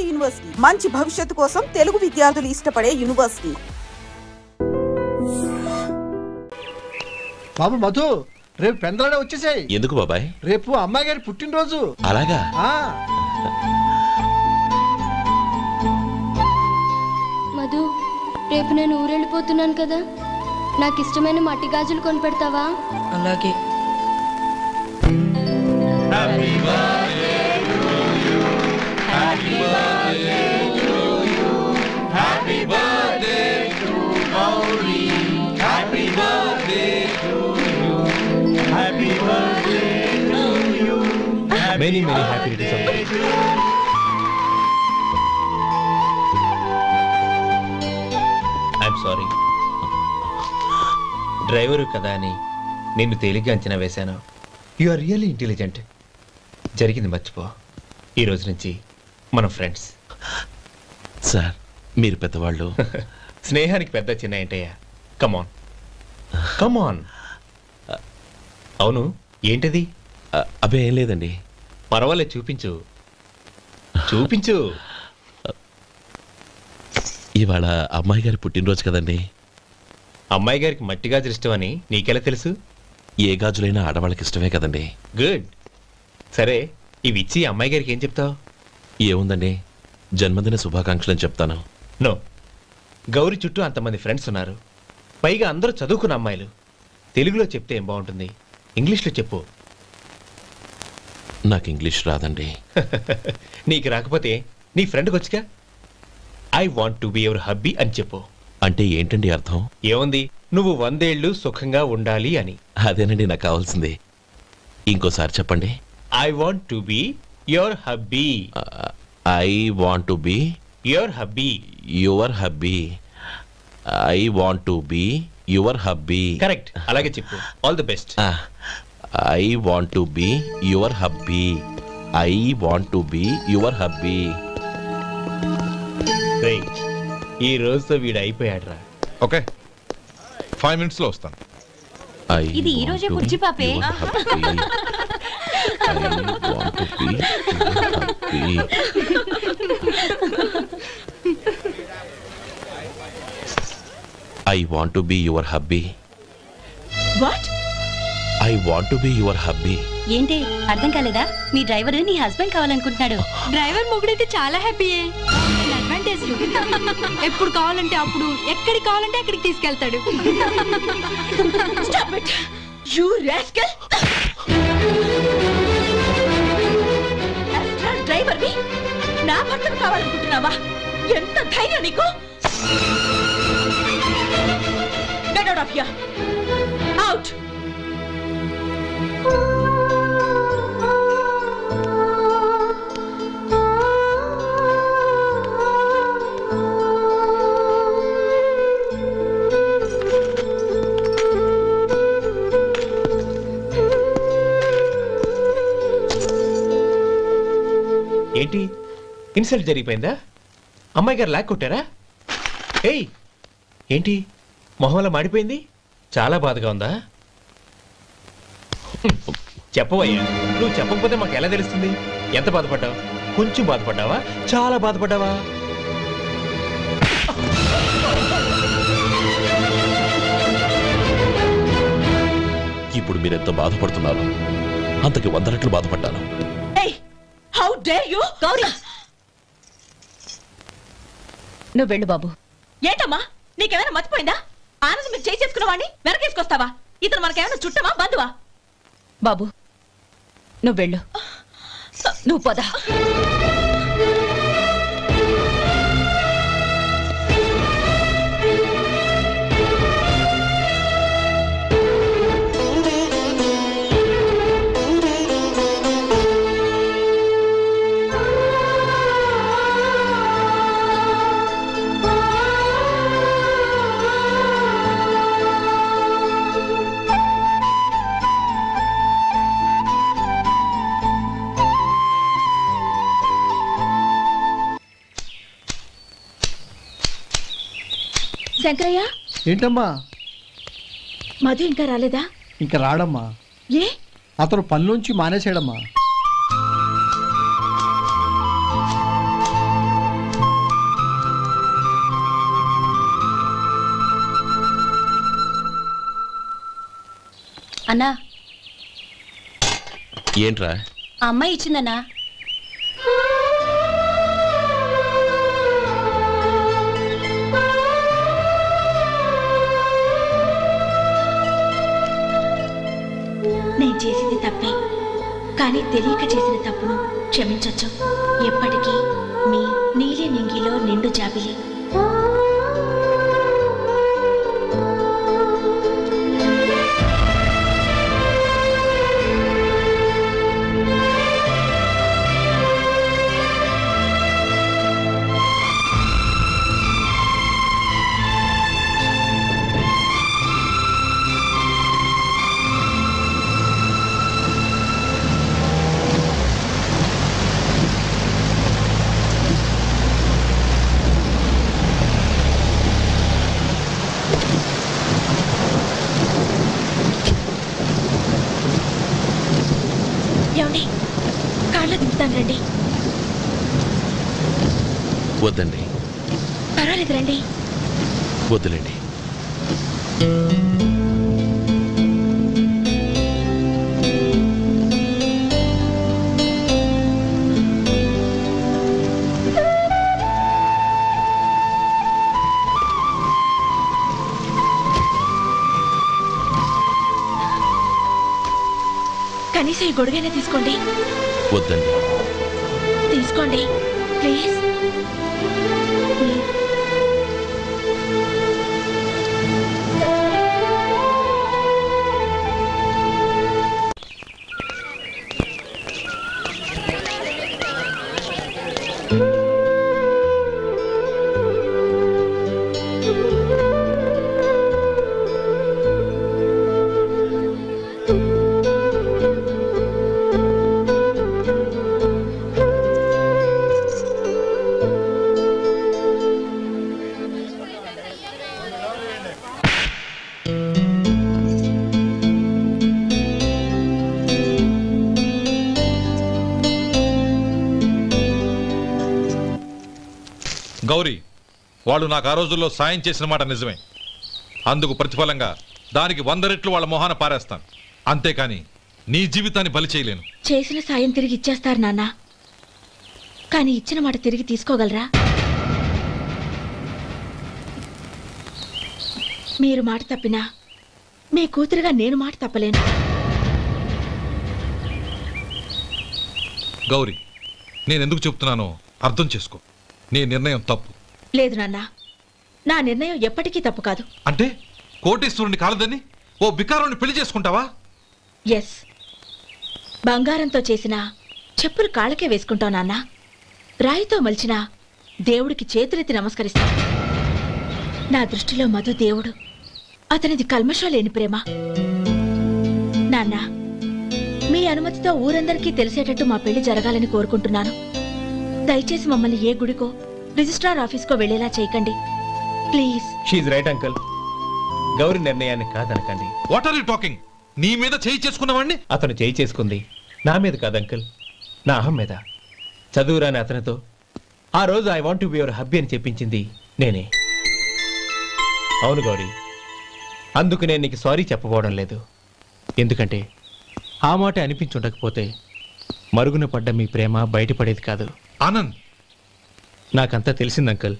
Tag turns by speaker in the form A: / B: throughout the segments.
A: University, మంచి భవిష్యత్తు కోసం తెలుగు విద్యార్థులు ఇష్టపడే యూనివర్సిటీ.
B: బాబు మధు, రేపు పెందలాడే వచ్చేసాయి.
C: ఎందుకు బాబాయ్?
B: రేపు అమ్మాయి గారి పుట్టినరోజు.
C: అలాగా?
D: మధు, రేపు నేను ఊరెళ్ళిపోతున్నాను కదా, నాకు ఇష్టమైన మట్టి గాజులు కొనిపెడతావా?
E: అలాగే.
F: Many happy returns. I'm sorry. Driver కదా అని నిన్ను తేలిగ్గా అంచనా వేశాను. You are really intelligent. జరిగింది మర్చిపో. ఈ రోజు నుంచి మనం ఫ్రెండ్స్.
C: సార్, మీరు పెద్దవాళ్ళు.
F: స్నేహానికి పెద్ద చిన్న ఏంటయ్యా? కమాన్ కమాన్. అవును, ఏంటది?
C: అబ్బే ఏం లేదండి.
F: పర్వాలేదు, చూపించు చూపించు.
C: ఇవాళ అమ్మాయి గారి పుట్టినరోజు కదండి.
F: అమ్మాయి గారికి మట్టి గాజులు ఇష్టమని నీకెలా తెలుసు?
C: ఏ గాజులైనా ఆడవాళ్ళకి ఇష్టమే కదండి.
F: గుడ్. సరే, ఇవి ఇచ్చి అమ్మాయి గారికి ఏం చెప్తావు?
C: ఏముందండి, జన్మదిన శుభాకాంక్షలు అని చెప్తాను.
F: నో, గౌరీ చుట్టూ అంతమంది ఫ్రెండ్స్ ఉన్నారు, పైగా అందరూ చదువుకున్న అమ్మాయిలు. తెలుగులో చెప్తే ఏం బాగుంటుంది? ఇంగ్లీష్లో చెప్పు.
C: నాకు ఇంగ్లీష్ రాదండి.
F: నీకు రాకపోతే నీ ఫ్రెండ్కి వచ్చిగా I want to be your hubby అని చెప్పు.
C: అంటే ఏంటండి అర్థం?
F: ఏముంది, నువ్వు 100 ఏళ్ళు సుఖంగా ఉండాలి అని.
C: అదేనండి నాకు కావాల్సింది. ఇంకోసారి చెప్పండి.
F: I want to be your hubby.
C: I want to be
F: your hubby.
C: Your hubby. I want to be your hubby.
F: Correct, అలాగే చెప్పు. All the best.
C: I want to be your hubby. I want to be your hubby.
F: ఈ రోజుతో వీడు అయిపోయాడ్రా.
G: Okay, 5 minutes లో వస్తాను.
D: ఇది ఈ రోజే బుజ్జి పాపే.
C: I want to be your hubby.
D: What?
C: I want to be your hubby.
D: ఏంటి అర్థం కాలేదా? మీ డ్రైవర్ నీ హస్బెండ్ కావాలనుకుంటున్నాడు. డ్రైవర్ మొగుడైతే చాలా హ్యాపీయే. అడ్వాంటేజ్ ఎప్పుడు కావాలంటే అప్పుడు, ఎక్కడికి కావాలంటే అక్కడికి తీసుకెళ్తాడు. Stop it, you rascal! Driver ని నా భర్తను కావాలనుకుంటున్నావా? ఎంత ధైర్యం నీకు! Get out of here! Out!
F: ఏంటి, ఇన్సల్ట్ జరిగిపోయిందా? అమ్మాయి గారు లాక్ కొట్టారా? ఏయ్, ఏంటి మొహంలో మాడిపోయింది? చాలా బాధగా ఉందా? చెప్పవయ్యా, నువ్వు చెప్పకపోతే మాకు ఎలా తెలుస్తుంది? ఎంత బాధపడ్డావు? కొంచెం బాధపడ్డావా? చాలా బాధపడ్డావా?
C: ఇప్పుడు మీరెంత బాధపడుతున్నారు, అంతకి 100 రెట్లు బాధపడ్డాను.
D: How dare you? గౌరీ, నువ్వు వెళ్ళు బాబు. ఏంటమ్మా, నీకేమైనా మర్చిపోయిందా? ఆనందం మీరు చేసుకున్న వాడిని వెనకేసుకొస్తావా? ఇతను మనకేమైనా చుట్టమా, బంధువా? బాబు నువ్వు వెళ్ళు, నువ్వు పద. శంకరయ్య,
B: ఏంటమ్మా?
D: మధు ఇంకా రాలేదా?
B: ఇంకా రాడమ్మా.
D: ఏ?
B: అతను పనిలోంచి మానేసాడమ్మా.
E: అన్నా
C: ఏంట్రా?
E: ఆ అమ్మాయి ఇచ్చిందన్నా.
D: నేను చేసింది తప్పే, కానీ తెలియక చేసిన తప్పును క్షమించొచ్చు. ఎప్పటికీ మీ నీలి నింగిలో నిండు జాబిలి. ఏమండి, కాళ్ళ దింపుతాను రండి.
C: వద్దండి.
D: పర్వాలేదు రండి.
C: వద్దులేండి.
D: కనీసం ఈ గొడుగైనా తీసుకోండి.
C: వద్దండి.
D: తీసుకోండి ప్లీజ్.
G: గౌరీ, వాళ్ళు నాకు ఆ రోజుల్లో సాయం చేసిన మాట నిజమే. అందుకు ప్రతిఫలంగా దానికి 100 రెట్లు వాళ్ళ మొహాన పారేస్తాను. అంతేకాని నీ జీవితాన్ని బలి చేయలేను.
D: చేసిన సాయం తిరిగి ఇచ్చేస్తారు నాన్న, కానీ ఇచ్చిన మాట తిరిగి తీసుకోగలరా? మీరు మాట తప్పినా మీ కూతురుగా నేను మాట తప్పలేను.
G: గౌరీ, నేనెందుకు చెప్తున్నానో అర్థం చేసుకో. నీ నిర్ణయం తప్పు.
D: లేదు నాన్న, నా నిర్ణయం ఎప్పటికీ తప్పు కాదు.
G: అంటే కోటేశ్వరుని కాలదని ఓ బికారుని పెళ్లి చేసుకుంటావా?
D: ఎస్, బంగారంతో చేసిన చెప్పులు కాళ్ళకే వేసుకుంటావు నాన్న. రాయితో మలిచిన దేవుడికి చేతులెత్తి నమస్కరిస్తా. నా దృష్టిలో మధు దేవుడు, అతనిది కల్మషం లేని ప్రేమ. నాన్న, మీ అనుమతితో ఊరందరికీ తెలిసేటట్టు మా పెళ్లి జరగాలని కోరుకుంటున్నాను. దయచేసి మమ్మల్ని ఏ గుడికో రిజిస్ట్రార్ ఆఫీస్కో వెళ్ళేలా చేయకండి ప్లీజ్.
F: షీఈ్ రైట్ అంకుల్. గౌరీ నిర్ణయాన్ని కాదనకండి.
G: What are you talking? నీ మీద చేయి చేసుకున్నవాడిని
F: అతను చేయి చేసుకుంది నా మీద కాదు అంకుల్, నా అహం మీద. చదువురాని అతనితో ఆ రోజు I want to be your hubby అని చెప్పించింది నేనే. అవును గౌరీ, అందుకు నేను నీకు సారీ చెప్పబోవడం లేదు. ఎందుకంటే ఆ మాట అనిపించుండకపోతే మరుగున పడ్డ మీ ప్రేమ బయటపడేది కాదు.
G: ఆనంద్,
F: నాకంతా తెలిసింది అంకుల్.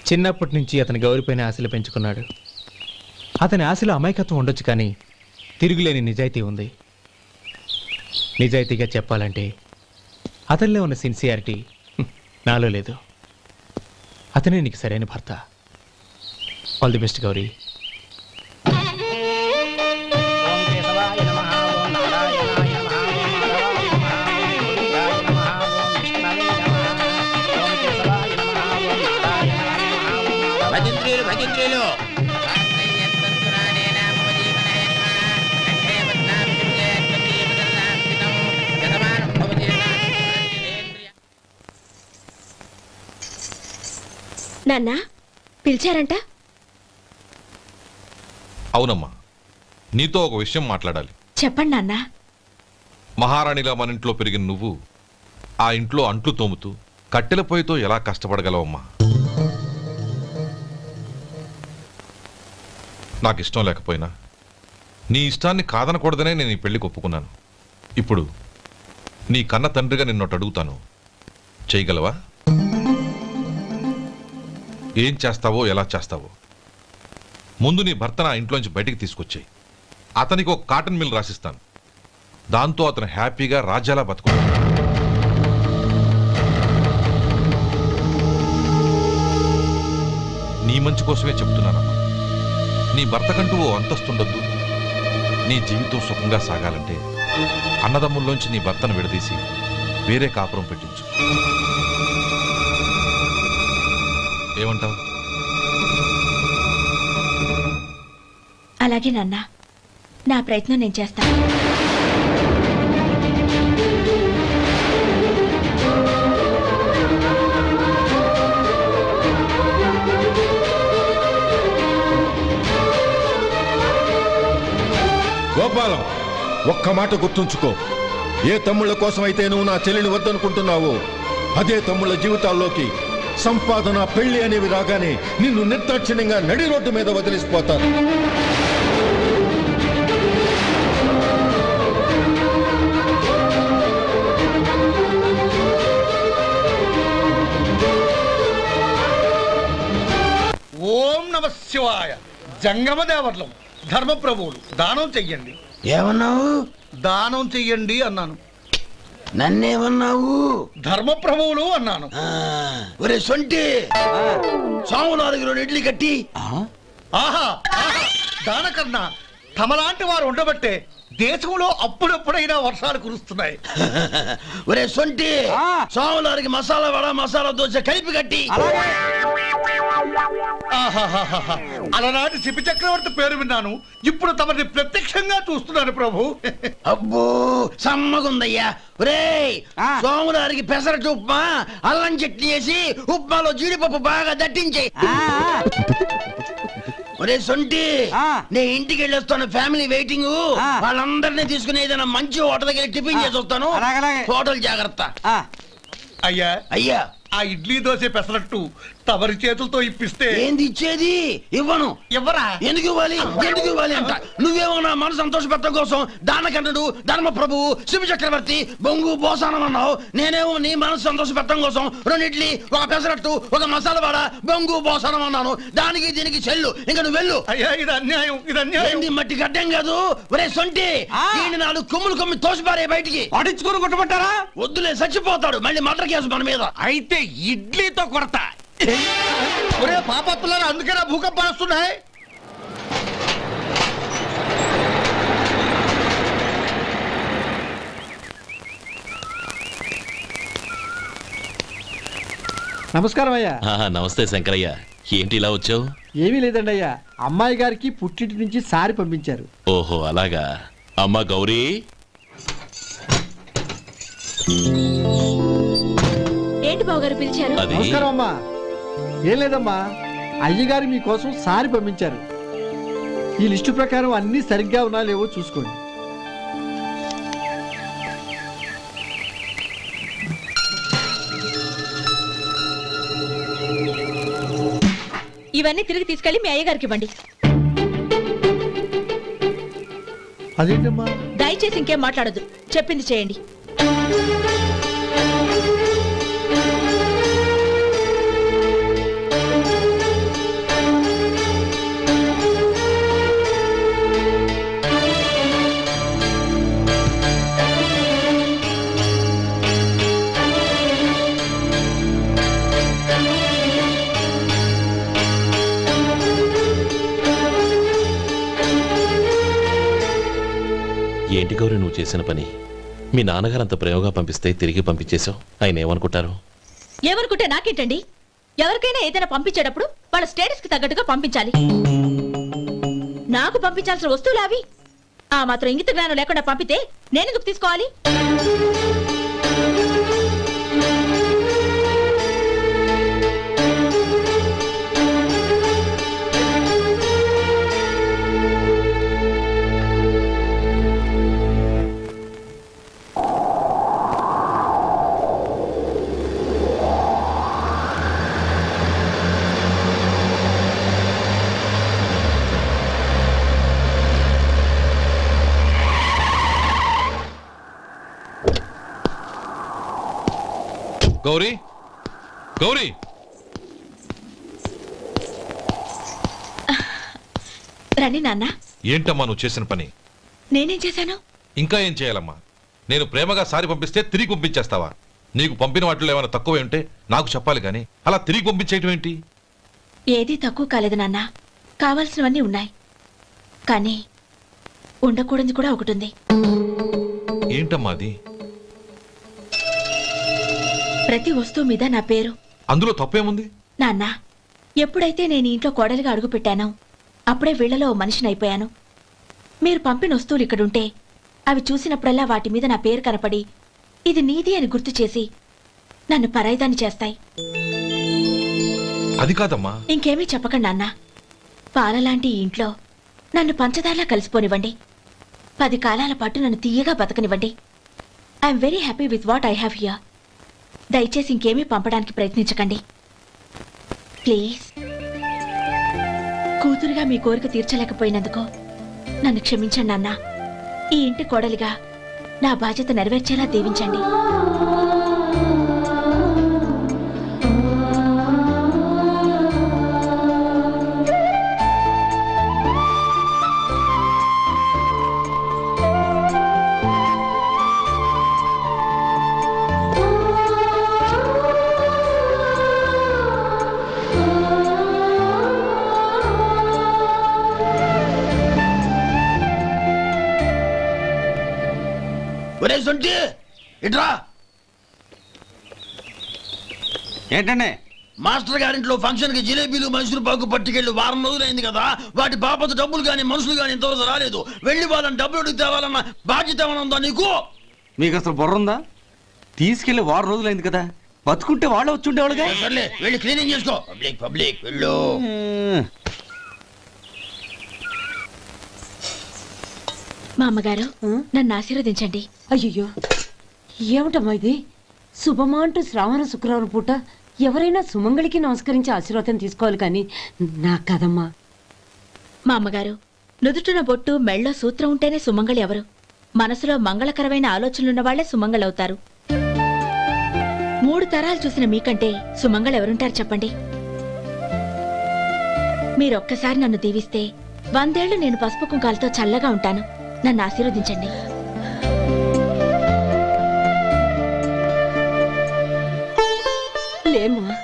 F: చిన్నప్పటి నుంచి అతని గౌరీపైన ఆశలు పెంచుకున్నాడు. అతని ఆశలో అమాయకత్వం ఉండొచ్చు, కానీ తిరుగులేని నిజాయితీ ఉంది. నిజాయితీగా చెప్పాలంటే అతనిలో ఉన్న సిన్సియారిటీ నాలో లేదు. అతనే నీకు సరైన భర్త. All the best Gauri.
D: నాన్న, పిలిచారంట?
G: అవునమ్మా, నీతో ఒక విషయం మాట్లాడాలి.
D: చెప్పండి నాన్న.
G: మహారాణిలా మన ఇంట్లో పెరిగిన నువ్వు ఆ ఇంట్లో అంట్లు తోముతూ కట్టెల పొయ్యితో ఎలా కష్టపడగలవమ్మా? నాకు ఇష్టం లేకపోయినా నీ ఇష్టాన్ని కాదనకూడదనే నేను ఈ పెళ్లికి ఒప్పుకున్నాను. ఇప్పుడు నీ కన్న తండ్రిగా నిన్నొట్టు అడుగుతాను, చేయగలవా? ఏం చేస్తావో, ఎలా చేస్తావో ముందు నీ భర్త నా ఇంట్లోంచి బయటికి తీసుకొచ్చాయి. అతనికి ఒక కాటన్ మిల్ రాసిస్తాను. దాంతో అతను హ్యాపీగా రాజ్యాలా బతుకుతాడు. నీ మంచి కోసమే చెప్తున్నానమ్మా. నీ భర్తకంటూ ఓ అంతస్తుండొద్దు. నీ జీవితం సుఖంగా సాగాలంటే అన్నదమ్ముల్లోంచి నీ భర్తను విడదీసి వేరే కాపురం పెట్టించు. ఏమంటావు?
D: అలాగే నాన్న, నా ప్రయత్నం నేను చేస్తాను.
E: గోపాలం, ఒక్క మాట గుర్తుంచుకో. ఏ తమ్ముళ్ళ కోసం అయితే నువ్వు నా చెల్లిని వద్దనుకుంటున్నావో అదే తమ్ముళ్ళ జీవితాల్లోకి సంపాదన, పెళ్లి అనేవి రాగానే నిన్ను నిర్దాక్షిణ్యంగా నడి రోడ్డు మీద వదిలిసిపోతారు.
H: ఓం నమ శివాయ. జంగమదేవర్లం, ధర్మప్రభువులు, దానం చెయ్యండి.
I: ఏమన్నావు?
H: దానం చెయ్యండి అన్నాను.
I: నన్నేమన్నావు?
H: ధర్మప్రభువులు అన్నాను.
I: ఒరే సొంటి, సాము 4 కిలోలు ఇడ్లీ కట్టి.
H: ఆహా, దానకన్నా తమలాంటి వారు ఉండబట్టే దేశంలో అప్పుడప్పుడైనా వర్షాలు కురుస్తున్నాయి.
I: ఒరే సొంటి, సాము 4 మసాలా వడ, మసాలా దోశ కలిపి కట్టి.
H: అలనాటి శిపి చక్రవర్తి పేరు విన్నాను, ఇప్పుడు తమని ప్రత్యక్షంగా చూస్తున్నాను ప్రభు.
I: అబ్బో సమ్మగుందయ్యా. ఒరే సోములారికి పెసరట్టు ఉప్మా, అల్లం చట్నీ వేసి ఉప్మాలో జీడిపప్పు బాగా దట్టించే. ఒరే సొంటి, నేను ఇంటికి వెళ్ళొస్తాను, ఫ్యామిలీ వెయిటింగ్. వాళ్ళందరినీ తీసుకుని ఏదైనా మంచి హోటల్ దగ్గర టిఫిన్ చేసి వస్తాను. హోటల్ జాగ్రత్త.
H: అయ్యా
I: అయ్యా,
H: ఆ ఇడ్లీ దోశ పెసరట్టు తమరి చేతులతో ఇప్పిస్తే.
I: ఏంది ఇచ్చేది? ఇవ్వను.
H: ఎవరా?
I: ఎందుకు ఇవ్వాలి? ఎందుకు ఇవ్వాలి అంట? నువ్వేమో నా మనసు సంతోషపెట్టడం కోసం దానకన్నుడు, ధర్మప్రభువు, శివ చక్రవర్తి, బొంగు బోసానం అన్నావు. నేనేమో నీ మనసు సంతోషపెట్టడం కోసం 2 ఇడ్లీ, ఒక పెసరట్టు, ఒక మసాలా వాడ, బొంగు బోసానం అన్నాను. దానికి దీనికి చెల్లు. ఇంకా నువ్వు వెళ్ళు.
H: అయ్యా ఇది అన్యాయం, ఇది అన్యాయం.
I: ఏంది మట్టి గడ్డం కాదు. ఒరే సొంటి, దీన్ని 4 కొమ్ములు కొమ్మి తోసిపారే బయటికి.
H: పడించుకొని కొట్టమంటారా?
I: వద్దులే, చచ్చిపోతాడు. మళ్ళీ మర్డర్ కేసు మన మీద.
H: అయితే ఇడ్లీతో కొడతా. ఒరే పాపత్తులారా, అందుకే నా భూకంపాలు వస్తున్నాయి.
B: నమస్కారం అయ్యా.
C: నమస్తే శంకరయ్య, ఏంటి ఇలా వచ్చావు?
B: ఏమీ లేదండి అయ్యా, అమ్మాయి గారికి పుట్టింటి నుంచి సారి పంపించారు.
C: ఓహో అలాగా. అమ్మా గౌరీ,
D: ఏంటి బావగారు పిలిచారు?
C: అది
B: నమస్కారం అమ్మా. ఏం లేదమ్మా, అయ్యగారు మీకోసం సారి పంపించారు. ఈ లిస్టు ప్రకారం అన్ని సరిగ్గా ఉన్నా లేవో చూసుకోండి.
D: ఇవన్నీ తిరిగి తీసుకెళ్లి మీ అయ్యగారికి ఇవ్వండి.
B: అదేంటమ్మా?
D: దయచేసి ఇంకేం మాట్లాడొద్దు, చెప్పింది చేయండి.
C: ఏంటి గౌరీ నువ్వు చేసిన పని? మీ నాన్నగారు అంత ప్రేమగా పంపిస్తే తిరిగి పంపించేశావు. ఆయన ఏమనుకుంటారు?
D: ఏమనుకుంటే నాకేంటండి? ఎవరికైనా ఏదైనా పంపించేటప్పుడు వాళ్ళ స్టేటస్ కి తగ్గట్టుగా పంపించాలి. నాకు పంపించాల్సిన వస్తువులు అవి. ఆ మాత్రం ఇంగిత జ్ఞానం లేకుండా పంపితే నేనెందుకు తీసుకోవాలి?
G: గౌరీ గౌరీ
D: రండి నాన్న.
G: ఏంటమ్మా నువ్వు చేసిన పని?
D: నేనేం చేశాను?
G: ఇంకా ఏం చేయాలమ్మా? నేను ప్రేమగా సారి పంపిస్తే తిరిగి పంపించేస్తావా? నీకు పంపిన వాటిలో ఏమైనా తక్కువ ఉంటే నాకు చెప్పాలి కానీ అలా తిరిగి పంపించేయటం ఏంటి?
D: ఏదీ తక్కువ కాలేదు నాన్న. కావాల్సినవన్నీ ఉన్నాయి, కానీ ఉండకూడదు కూడా ఒకటి ఉంది.
G: ఏంటమ్మా అది?
D: ప్రతి వస్తువు మీద నా పేరు.
G: అందులో తప్పేముంది?
D: నాన్న, ఎప్పుడైతే నేను ఇంట్లో కోడలిగా అడుగు పెట్టానో అప్పుడే వీళ్లలో ఓ మనిషిని అయిపోయాను. మీరు పంపిన వస్తువులు ఇక్కడుంటే అవి చూసినప్పుడల్లా వాటి మీద నా పేరు కనపడి ఇది నీది అని గుర్తు చేసి నన్ను పరాయిదాన్ని చేస్తాయి.
G: అది కాదమ్మా.
D: ఇంకేమీ చెప్పకండి నాన్న. పాలలాంటి ఈ ఇంట్లో నన్ను పంచదారలా కలిసిపోనివ్వండి. 10 కాలాల పాటు నన్ను తీయగా బతకనివ్వండి. I'm very happy with what I have here. దయచేసి ఇంకేమీ పంపడానికి ప్రయత్నించకండి ప్లీజ్. కూతురుగా మీ కోరిక తీర్చలేకపోయినందుకు నన్ను క్షమించండి నాన్న. ఈ ఇంటి కోడలిగా నా బాధ్యత నెరవేర్చేలా దీవించండి.
I: ఒరే సొంటి ఇట్రా.
J: ఏంటండి?
I: మాస్టర్ గారింట్లో ఫంక్షన్ కి జిలేబీలు మైసూరు పాకు పట్టుకెళ్ళి వారం రోజులైంది కదా. వాటి బాపత డబ్బులు కానీ మనుషులు కానీ ఇంతవరకు రాలేదు. వెళ్ళి వాళ్ళని డబ్బులు అడిగి తేవాలన్న బాధ్యత ఏమైనా ఉందా నీకు?
J: మీకు అసలు బుర్ర ఉందా? తీసుకెళ్లి వారం రోజులైంది కదా, బతుకుంటే వాళ్ళు వచ్చి ఉండేవాళ్ళుగా.
I: సర్లే వెళ్ళి క్లీనింగ్ చేసుకో. పబ్లిక్ పబ్లిక్ వెళ్ళు.
D: మా అమ్మగారు నన్ను ఆశీర్వదించండి.
K: అయ్యో ఏమిటమ్మా ఇది? శుభమా అంటూ శ్రావణ శుక్రవారం పూట ఎవరైనా సుమంగళికి నమస్కరించి ఆశీర్వాదం తీసుకోవాలి కానీ నాకు కదమ్మా.
D: మా అమ్మగారు నుదుటిన బొట్టు మెళ్ళో సూత్రం ఉంటేనే సుమంగళి ఎవరు? మనసులో మంగళకరమైన ఆలోచనలున్న వాళ్లే సుమంగళవుతారు. 3 తరాలు చూసిన మీకంటే సుమంగళ ఎవరుంటారు చెప్పండి? మీరొక్కసారి నన్ను దీవిస్తే 100 ఏళ్లు నేను పసుపు కుంకాలతో చల్లగా ఉంటాను. నన్ను ఆశీర్వదించండి.
K: లేమ్మా.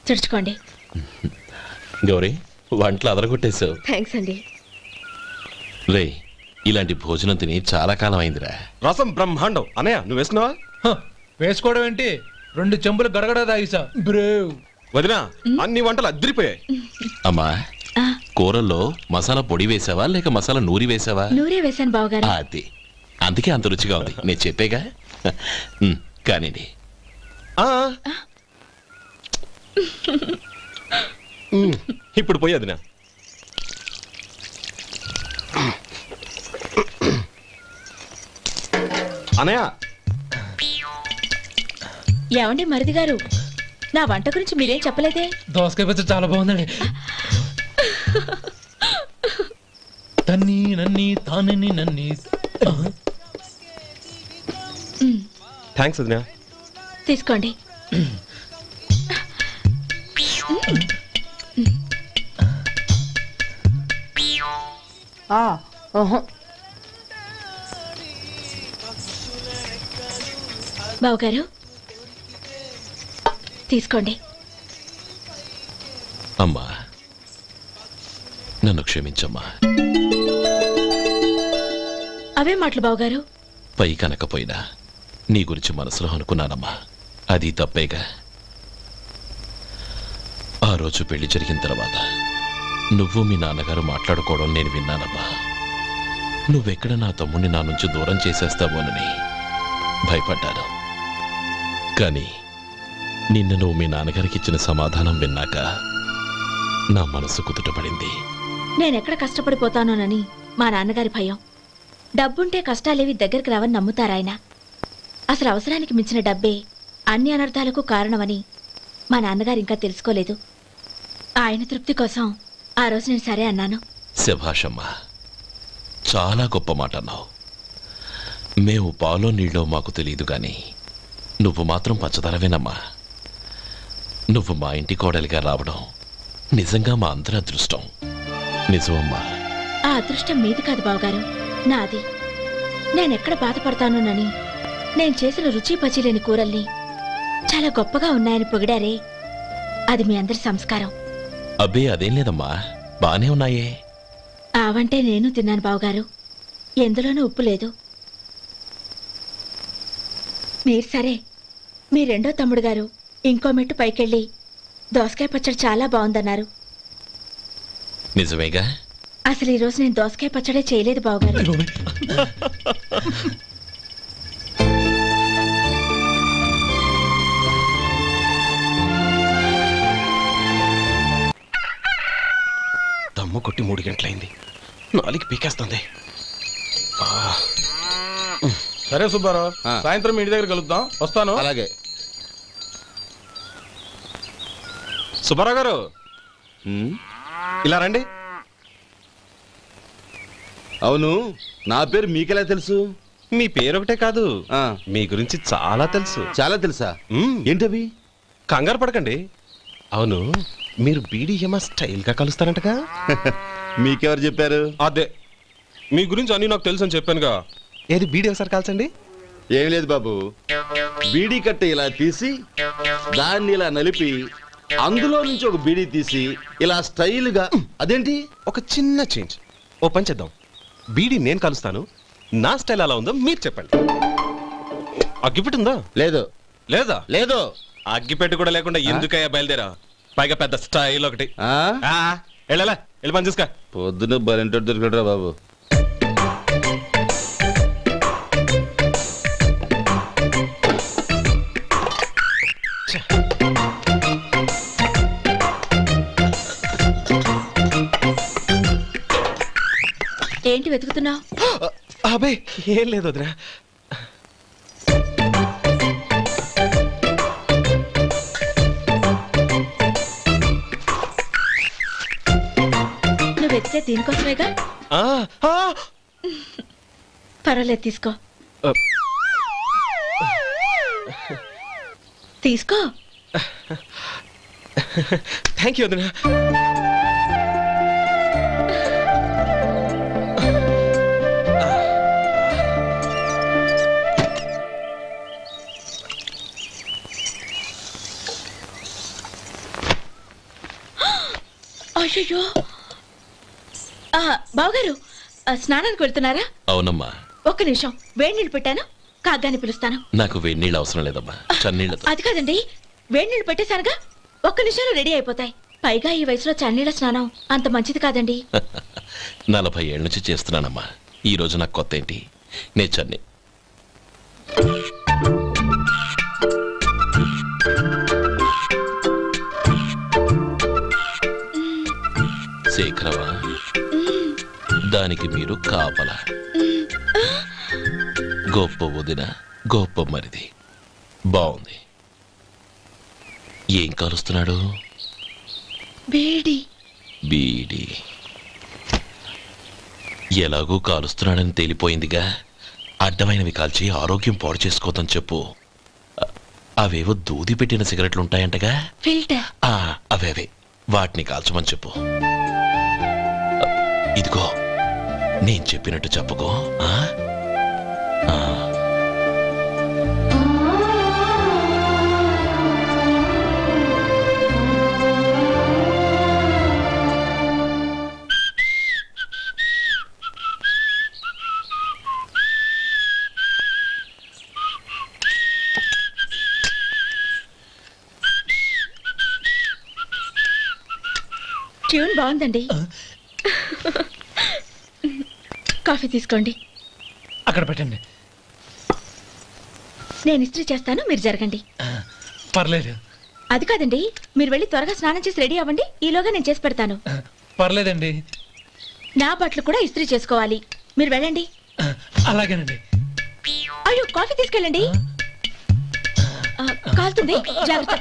D: చుడుచుకోండి.
C: గౌరీ, వంటలు అదరగొట్టేశావు.
D: థ్యాంక్స్ అండి.
C: రే, ఇలాంటి భోజనం తిని చాలా కాలం అయిందిరా.
L: రసం బ్రహ్మాండం. అనయ్య నువ్వు వేసుకున్నావా?
F: వేసుకోవడం ఏంటి, 2 చెంబులు గడగడ తాగిసా. బ్రేవ్
L: వదినా, అన్ని వంటలు అద్దరిపోయాయి.
C: అమ్మా, కూరల్లో మసాలా పొడి వేసావా లేక మసాలా నూరి వేసావా?
D: నూరే వేశాను బావగారు.
C: అది అందుకే అంత రుచిగా ఉంది. నేను చెప్పేగా. కానివ్వండి.
L: ఇప్పుడు పోయి వదినా. అనయ్య,
D: ఏమండి మరిది గారు, నా వంట గురించి మీరేం చెప్పలేదే?
F: దోసకాయ పచ్చడి చాలా బాగుందండి. తన్ని నన్ని తానని నన్ని.
L: థ్యాంక్స్ వదినా.
D: తీసుకోండి. బావగారు తీసుకోండి.
C: అమ్మా, నన్ను క్షమించమ్మా.
D: అవే మాటలు బావగారు.
C: పై కనకపోయినా నీ గురించి మనసులో అనుకున్నానమ్మా. అది తప్పేగా. ఆ రోజు పెళ్లి జరిగిన తర్వాత నువ్వు మీ నాన్నగారు మాట్లాడుకోవడం నేను విన్నానమ్మా. నువ్వెక్కడ నా తమ్ముడిని నా నుంచి దూరం చేసేస్తావోనని భయపడ్డాను. కానీ నిన్న నువ్వు మీ నాన్నగారికి ఇచ్చిన సమాధానం విన్నాక నా మనసు కుదుటపడింది.
D: నేనెక్కడ కష్టపడిపోతానోనని మా నాన్నగారి భయం. డబ్బుంటే కష్టాలేవి దగ్గరికి రావని నమ్ముతారాయన. అసలు అవసరానికి మించిన డబ్బే అన్ని అనర్థాలకు కారణమని మా నాన్నగారు ఇంకా తెలుసుకోలేదు. ఆయన తృప్తి కోసం ఆ రోజు నేను సరే అన్నాను.
C: శభాషమ్మా, చాలా గొప్ప మాట అన్నావు. మేము పాలో నీళ్ళో మాకు తెలియదు గాని నువ్వు మాత్రం పచ్చదనవేనమ్మా. నువ్వు మా ఇంటి కోడలిగా రావడం నిజంగా మా అందరి అదృష్టం. నిజమమ్మా.
D: ఆ అదృష్టం మీది కాదు బావగారు, నాది. నేనెక్కడ బాధపడతానోనని నేను చేసిన రుచి పచిలేని కూరల్ని చాలా గొప్పగా ఉన్నాయని పొగిడారే, అది మీ అందరి సంస్కారం.
C: అబ్బే అదేం లేదమ్మా, బానే ఉన్నాయే.
D: ఆవంటే నేను తిన్నాను బావగారు, ఎందులోనూ ఉప్పు లేదు. మీరు సరే, మీ రెండో తమ్ముడు గారు ఇంకో మెట్టు పైకెళ్ళి దోసకాయ పచ్చడి చాలా బాగుందన్నారు.
C: నిజమేగా?
D: అసలు ఈరోజు నేను దోసకాయ పచ్చడే చేయలేదు బావగారు.
L: దమ్ము కొట్టి 3 గంటలైంది, 4కి పీకేస్తుంది.
M: సరే సుబ్బారావు, సాయంత్రం మీ ఇంటి దగ్గర కలుద్దాం. వస్తాను.
I: అలాగే.
L: సుబ్బారావు గారు ఇలా రండి.
I: అవును, నా పేరు మీకెలా తెలుసు?
L: మీ పేరు ఒకటే కాదు, మీ గురించి చాలా తెలుసు.
I: చాలా తెలుసా? ఏంటవి?
L: కంగారు పడకండి. అవును, మీరు బీడీఎం స్టైల్ గా కలుస్తారంటగా?
I: మీకెవరు చెప్పారు?
L: అదే, మీ గురించి అన్ని నాకు తెలుసు అని చెప్పానుగా. ఏది బీడీ ఒకసారి కాల్చండి.
I: ఏం లేదు బాబు, బీడీ కట్ట ఇలా తీసి దాన్ని ఇలా నలిపి అందులో నుంచి ఒక బీడీ తీసి ఇలా స్టైల్గా. అదేంటి?
L: ఒక చిన్న చేంజ్. ఓ పని చేద్దాం, బీడీ నేను కలుస్తాను, నా స్టైల్ అలా ఉందో మీరు చెప్పండి. అగ్గిపెట్టి ఉందా?
I: లేదు.
L: లేదా?
I: లేదు.
L: అగ్గిపెట్టి కూడా లేకుండా ఎందుకయ్యా బయలుదేరా? పైగా పెద్ద స్టైల్ ఒకటి. వెళ్ళాలా, వెళ్ళి పని చూసుకో.
I: పొద్దున బలింటో దొరికడరా బాబు.
D: ఏంటి వెతుకుతున్నావు?
L: అబే ఏం లేదు వదినా.
D: నువ్వు వెతికే దీనికోసమేగా. పర్వాలేదు, తీసుకో. తీసుకో.
L: థ్యాంక్ యూ వదినా.
D: అయ్యో, బావగారు స్నానానికి వెళ్తున్నారా?
C: అవునమ్మా.
D: ఒక్క నిమిషం, వేడి నీళ్ళు పెట్టాను, కాగ్గాని పిలుస్తాను.
C: నాకు వేడి నీళ్ళు అవసరం లేదమ్మా, చన్నీళ్ళతో.
D: అది కాదండి, వేడి నీళ్ళు పెట్టేశానుగా, ఒక్క నిమిషంలో రెడీ అయిపోతాయి. పైగా ఈ వయసులో చన్నీళ్ళ స్నానం అంత మంచిది కాదండి.
C: 40 ఏళ్ళ నుంచి చేస్తున్నానమ్మా, ఈ రోజు నాకు కొత్త ఏంటి? నే చన్ని. శేఖరవా, దానికి మీరు కాపలా. గొప్ప వదిన, గొప్ప మరిది. బాగుంది. ఏం కాలుస్తున్నాడు?
D: బీడి.
C: బీడి ఎలాగూ కాలుస్తున్నాడని తేలిపోయిందిగా. అడ్డమైనవి కాల్చి ఆరోగ్యం పాడు చేసుకోదని చెప్పు. అవేవో దూది పెట్టిన సిగరెట్లు ఉంటాయంటగా,
D: ఫిల్టర్.
C: అవే వాటిని కాల్చమని చెప్పు. ఇదిగో నేను చెప్పినట్టు చెప్పుకో.
D: ట్యూన్ బాగుందండి. కాఫీ తీసుకోండి.
F: అక్కడ పెట్టండి.
D: నేను ఇస్త్రీ చేస్తాను, మీరు జరగండి.
F: పర్లేదు.
D: అది కాదండి, మీరు వెళ్ళి త్వరగా స్నానం చేసి రెడీ అవ్వండి, ఈలోగా నేను చేసి పెడతాను.
F: పర్లేదండి.
D: నా బట్టలు కూడా ఇస్త్రీ చేసుకోవాలి, మీరు వెళ్ళండి.
F: అలాగేనండి.
D: అయ్యో, కాఫీ తీసుకెళ్ళండి. కాలుతుంది జాగ్రత్త.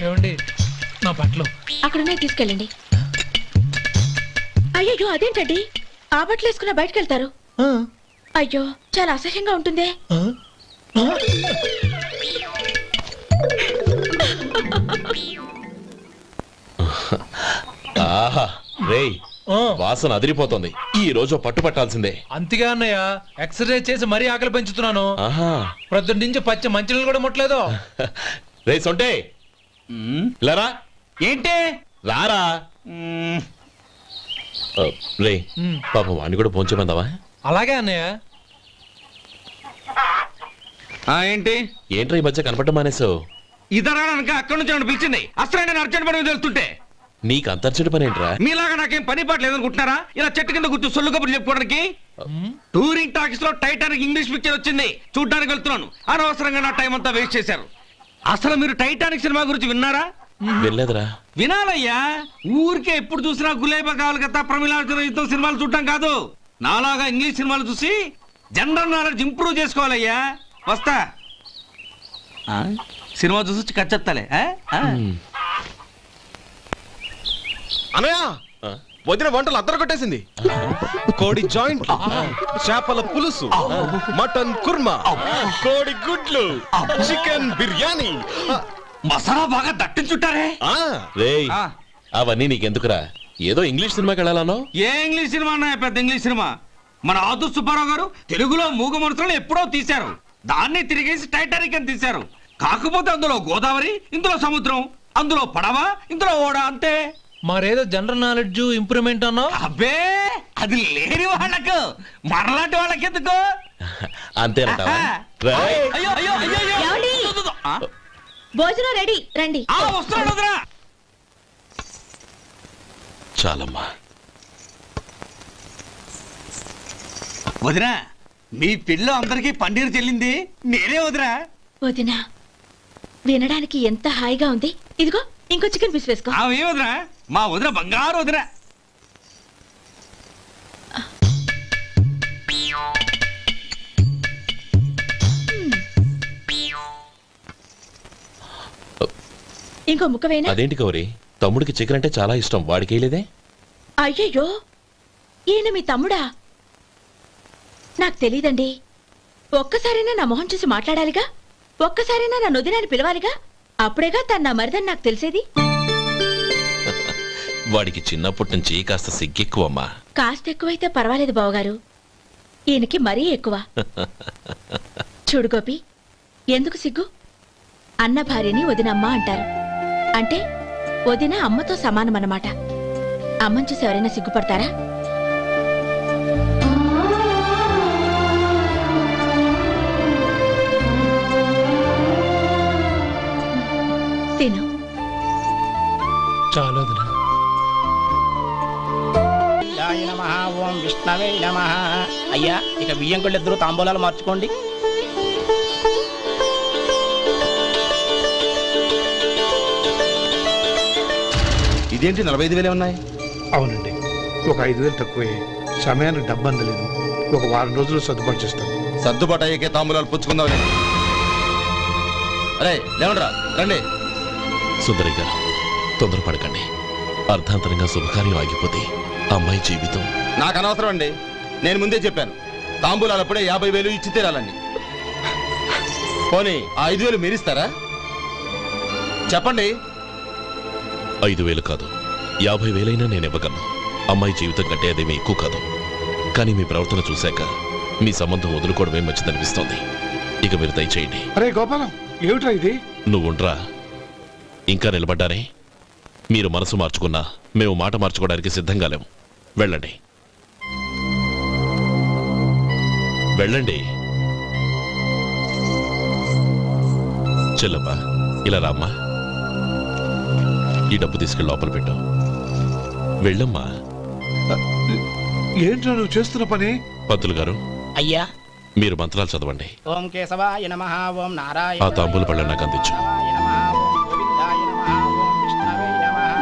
F: ఏమండి నా బట్టలు
D: అక్కడనే తీసుకెళ్ళండి. అయ్యో అదేంటండి ఆ బట్టలు వేసుకున్న బయటకు వెళ్తారు? అయ్యో చాలా అసహ్యంగా ఉంటుందే.
C: ఆహా రేయ్ వాసన అదిరిపోతుంది. ఈ రోజు పట్టు పట్టాల్సిందే.
F: అంతగా అన్నయ్య ఎక్సర్సైజ్ చేసి మరీ ఆకలి పెంచుతున్నాను. ప్రొద్దున నుంచి పచ్చ మంచినీళ్ళు కూడా ముట్టలేదు.
C: రే సొంటే లరా
J: ఏంటి
C: రారా రే పాపం వాణ్ణి కూడా పోంచమందావా?
F: అలాగే అన్నయ్య.
J: ఏంటి
C: ఏంట్రా ఈ మధ్య కనపడడం మానేసావు?
J: ఇతరా అక్కడి నుంచి నన్ను పిలిచింది. అసలు నేను అర్జెంట్ పని తెలుస్తుంటే
C: నీకు అంతర్చడి పని ఏంట్రా?
J: మీలాగా నాకేం పని పాట లేదనుకుంటున్నారా? ఇలా చెట్టు కింద కూర్చో సొల్లు కబుర్లు చెప్పుకోవడానికి. టూరింగ్ టాకీస్ లో టైటానిక్ ఇంగ్లీష్ పిక్చర్ వచ్చింది, చూడ్డానికి వెళ్తున్నాను. అనవసరంగా నా టైం అంతా వేస్ట్ చేశారు. అసలు మీరు టైటానిక్ సినిమా గురించి విన్నారా?
C: వెళ్ళలేదురా.
J: వినాలయ్యా. ఊరికే ఎప్పుడు చూసినా గులేబా కావాలి కదా ప్రమిళార్జున యుద్ధం సినిమాలు చూడటం కాదు. నాలాగా ఇంగ్లీష్ సినిమాలు చూసి జనరల్ నాలెడ్జ్ ఇంప్రూవ్ చేసుకోవాలయ్యా. వస్తా. సినిమా చూసి కచ్చెత్తాలే.
L: అనయ్య వదిన వంటలు అద్దరు కొట్టేసింది. కోడి జాయింట్, చేపల పులుసు, మటన్ కుర్మా, కోడి గుడ్లు, చికెన్ బిర్యానీ,
J: మసాలా బాగా దట్టించుంటారే.
C: రేయ్ అవన్నీ నీకెందుకురా? ఏదో ఇంగ్లీష్ సినిమాకి వెళ్ళాలనో?
J: ఏ ఇంగ్లీష్ సినిమా అన్నా? పెద్ద ఇంగ్లీష్ సినిమా. మన ఆదు సుబ్బారావు గారు తెలుగులో మూగ మనుషులను ఎప్పుడో తీశారు. దాన్ని తిరిగేసి టైటానిక్ అని తీశారు. కాకపోతే అందులో గోదావరి, ఇందులో సముద్రం, అందులో పడవ, ఇందులో ఓడ, అంతే.
F: మరేదో జనరల్ నాలెడ్జ్ ఇంప్రూవ్మెంట్ అన్నా?
J: అబ్బే అది లేని వాళ్ళకు, మరలాంటి వాళ్ళకి ఎందుకు?
C: అంతేనంటావా?
D: భోజనం రెడీ, రండి.
J: వస్తున్నాడు వదరా.
C: చాలమ్మా.
J: వదినా మీ పిల్ల అందరికీ పన్నీరు చెల్లింది నేనే వదినా.
D: వదినా వినడానికి ఎంత హాయిగా ఉంది. ఇదిగో ఇంకో చికెన్ పీస్ వేసుకో.
J: ఏ వదినా? మా వదిన బంగారు వదినా.
D: ఇంకో ముక్క వేయనా?
C: అదేంటి గౌరీ, తమ్ముడికి చికెన్ అంటే చాలా ఇష్టం, వాడికి వేయలేదే?
D: అయ్యయ్యో ఈయన మీ తమ్ముడా? నాకు తెలీదండి. ఒక్కసారైనా నా మొహం చూసి మాట్లాడాలిగా, ఒక్కసారైనా నా నొదినాన్ని పిలవాలిగా, అప్పుడేగా తన నా మరిదని నాకు తెలిసేది.
C: వాడికి చిన్నప్పటి నుంచి కాస్త సిగ్గెక్కువమ్మా.
D: కాస్త ఎక్కువైతే పర్వాలేదు బావగారు, ఈయనకి మరీ ఎక్కువ. చూడు గోపి, ఎందుకు సిగ్గు? అన్న భార్యని వదినమ్మ అంటారు. అంటే వదిన అమ్మతో సమానమన్నమాట. అమ్మని చూసి ఎవరైనా సిగ్గుపడతారా? తిను.
F: చాలు.
N: ఓం విష్ణవే నమః. అయ్యా ఇక బియ్యం కొళ్ళు ఇద్దరు తాంబూలాలు మార్చుకోండి.
I: ఇదేంటి 45,000 ఉన్నాయి?
H: అవునండి, ఒక 5,000 తక్కువే. సమయానికి డబ్బు అందలేదు. ఒక వారం రోజులు సర్దుబాటు చేస్తాం.
I: సర్దుబాటు అయ్యే తాంబూలాలు పుచ్చుకుందాం. అరే లేవండ్రా, రండి.
C: సుందరి గారు తొందరపడకండి. అర్ధాంతరంగా శుభకార్యం ఆగిపోతే అమ్మాయి జీవితం.
I: నాకు అనవసరం అండి. నేను ముందే చెప్పాను, తాంబూలాలప్పుడే 50,000 ఇచ్చి తీరాలండి. పోనీ 5,000 మీరిస్తారా? చెప్పండి.
C: 5,000 కాదు, 50,000 నేను ఇవ్వగలను. అమ్మాయి జీవితం కంటే అదేమీ ఎక్కువ కాదు. కానీ మీ ప్రవర్తన చూశాక మీ సంబంధం వదులుకోవడమే మంచిదనిపిస్తోంది. ఇక మీరు దయచేయండి.
H: అరే గోపాలం, ఏమిట్రా ఇది?
C: నువ్వుండ్రా. ఇంకా నిలబడ్డారే? మీరు మనసు మార్చుకున్నా మేము మాట మార్చుకోవడానికి సిద్ధంగా లేము. వెళ్ళండి, వెళ్ళండి. చెల్లప్ప ఇలా రామ్మా. ఈ డబ్బు తీసుకెళ్ళి లోపల పెట్టు. వెళ్ళమ్మా.
H: ఏంట్రా నువ్వు చేస్తున్న పని?
C: పంతులు గారు,
N: అయ్యా
C: మీరు మంత్రాలు చదవండి.
N: ఓం కేశవాయ నమః. ఓం నారాయణ.
C: ఆ తాంబూల పళ్ళ నాకు అందించు.
N: ఓం గోవిందాయ నమః. ఓం విష్ణవే నమః.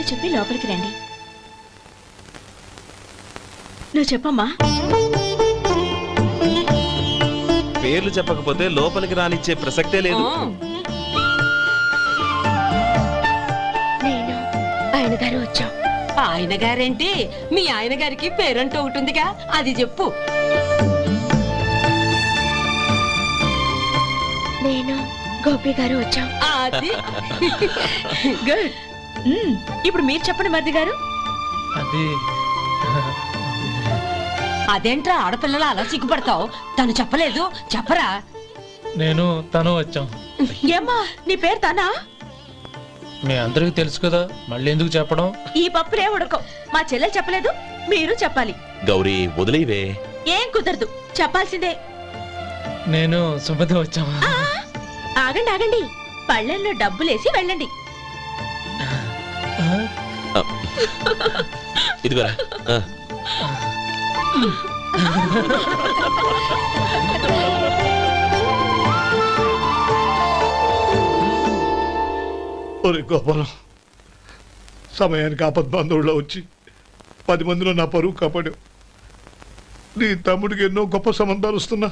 D: చెప్పి లోపలికి రండి. నువ్వు చెప్పమ్మా.
L: పేర్లు చెప్పకపోతే లోపలికి రానిచ్చే ప్రసక్తే లేదు.
K: నేను ఆయన గారు వచ్చాం. ఆయన గారేంటి? మీ ఆయన గారికి పేరంటూ ఉంటుందిగా, అది చెప్పు.
D: నేను గోపి గారు వచ్చాం.
K: అది
D: గుడ్. ఇప్పుడు మీరు చెప్పండి మరిది గారు.
K: అదేంట్రా ఆడపిల్లలు అలా సిగ్గుపడతావు? తను చెప్పలేదు, చెప్పరా?
O: నేను తను వచ్చాం.
D: ఏమ్మా నీ పేరు తనా?
O: మీ అందరికి తెలుసు కదా, మళ్ళీ ఎందుకు చెప్పడం?
D: ఈ పప్పులే ఉడకం. మా చెల్లెలు చెప్పలేదు, మీరు చెప్పాలి.
C: గౌరీ వదిలేవే.
D: ఏం కుదరదు, చెప్పాల్సిందే.
O: నేను సుమతి వచ్చాం.
D: ఆగండి ఆగండి, పళ్ళెల్లో డబ్బులేసి వెళ్ళండి.
C: ఇదిగోరా.
H: ఒరే గోపాలం, సమయానికి ఆపద్బాంధవుల్లో వచ్చి 10 మందిలో నా పరువు కాపాడావు. నీ తమ్ముడికి ఎన్నో గొప్ప సంబంధాలు వస్తున్నా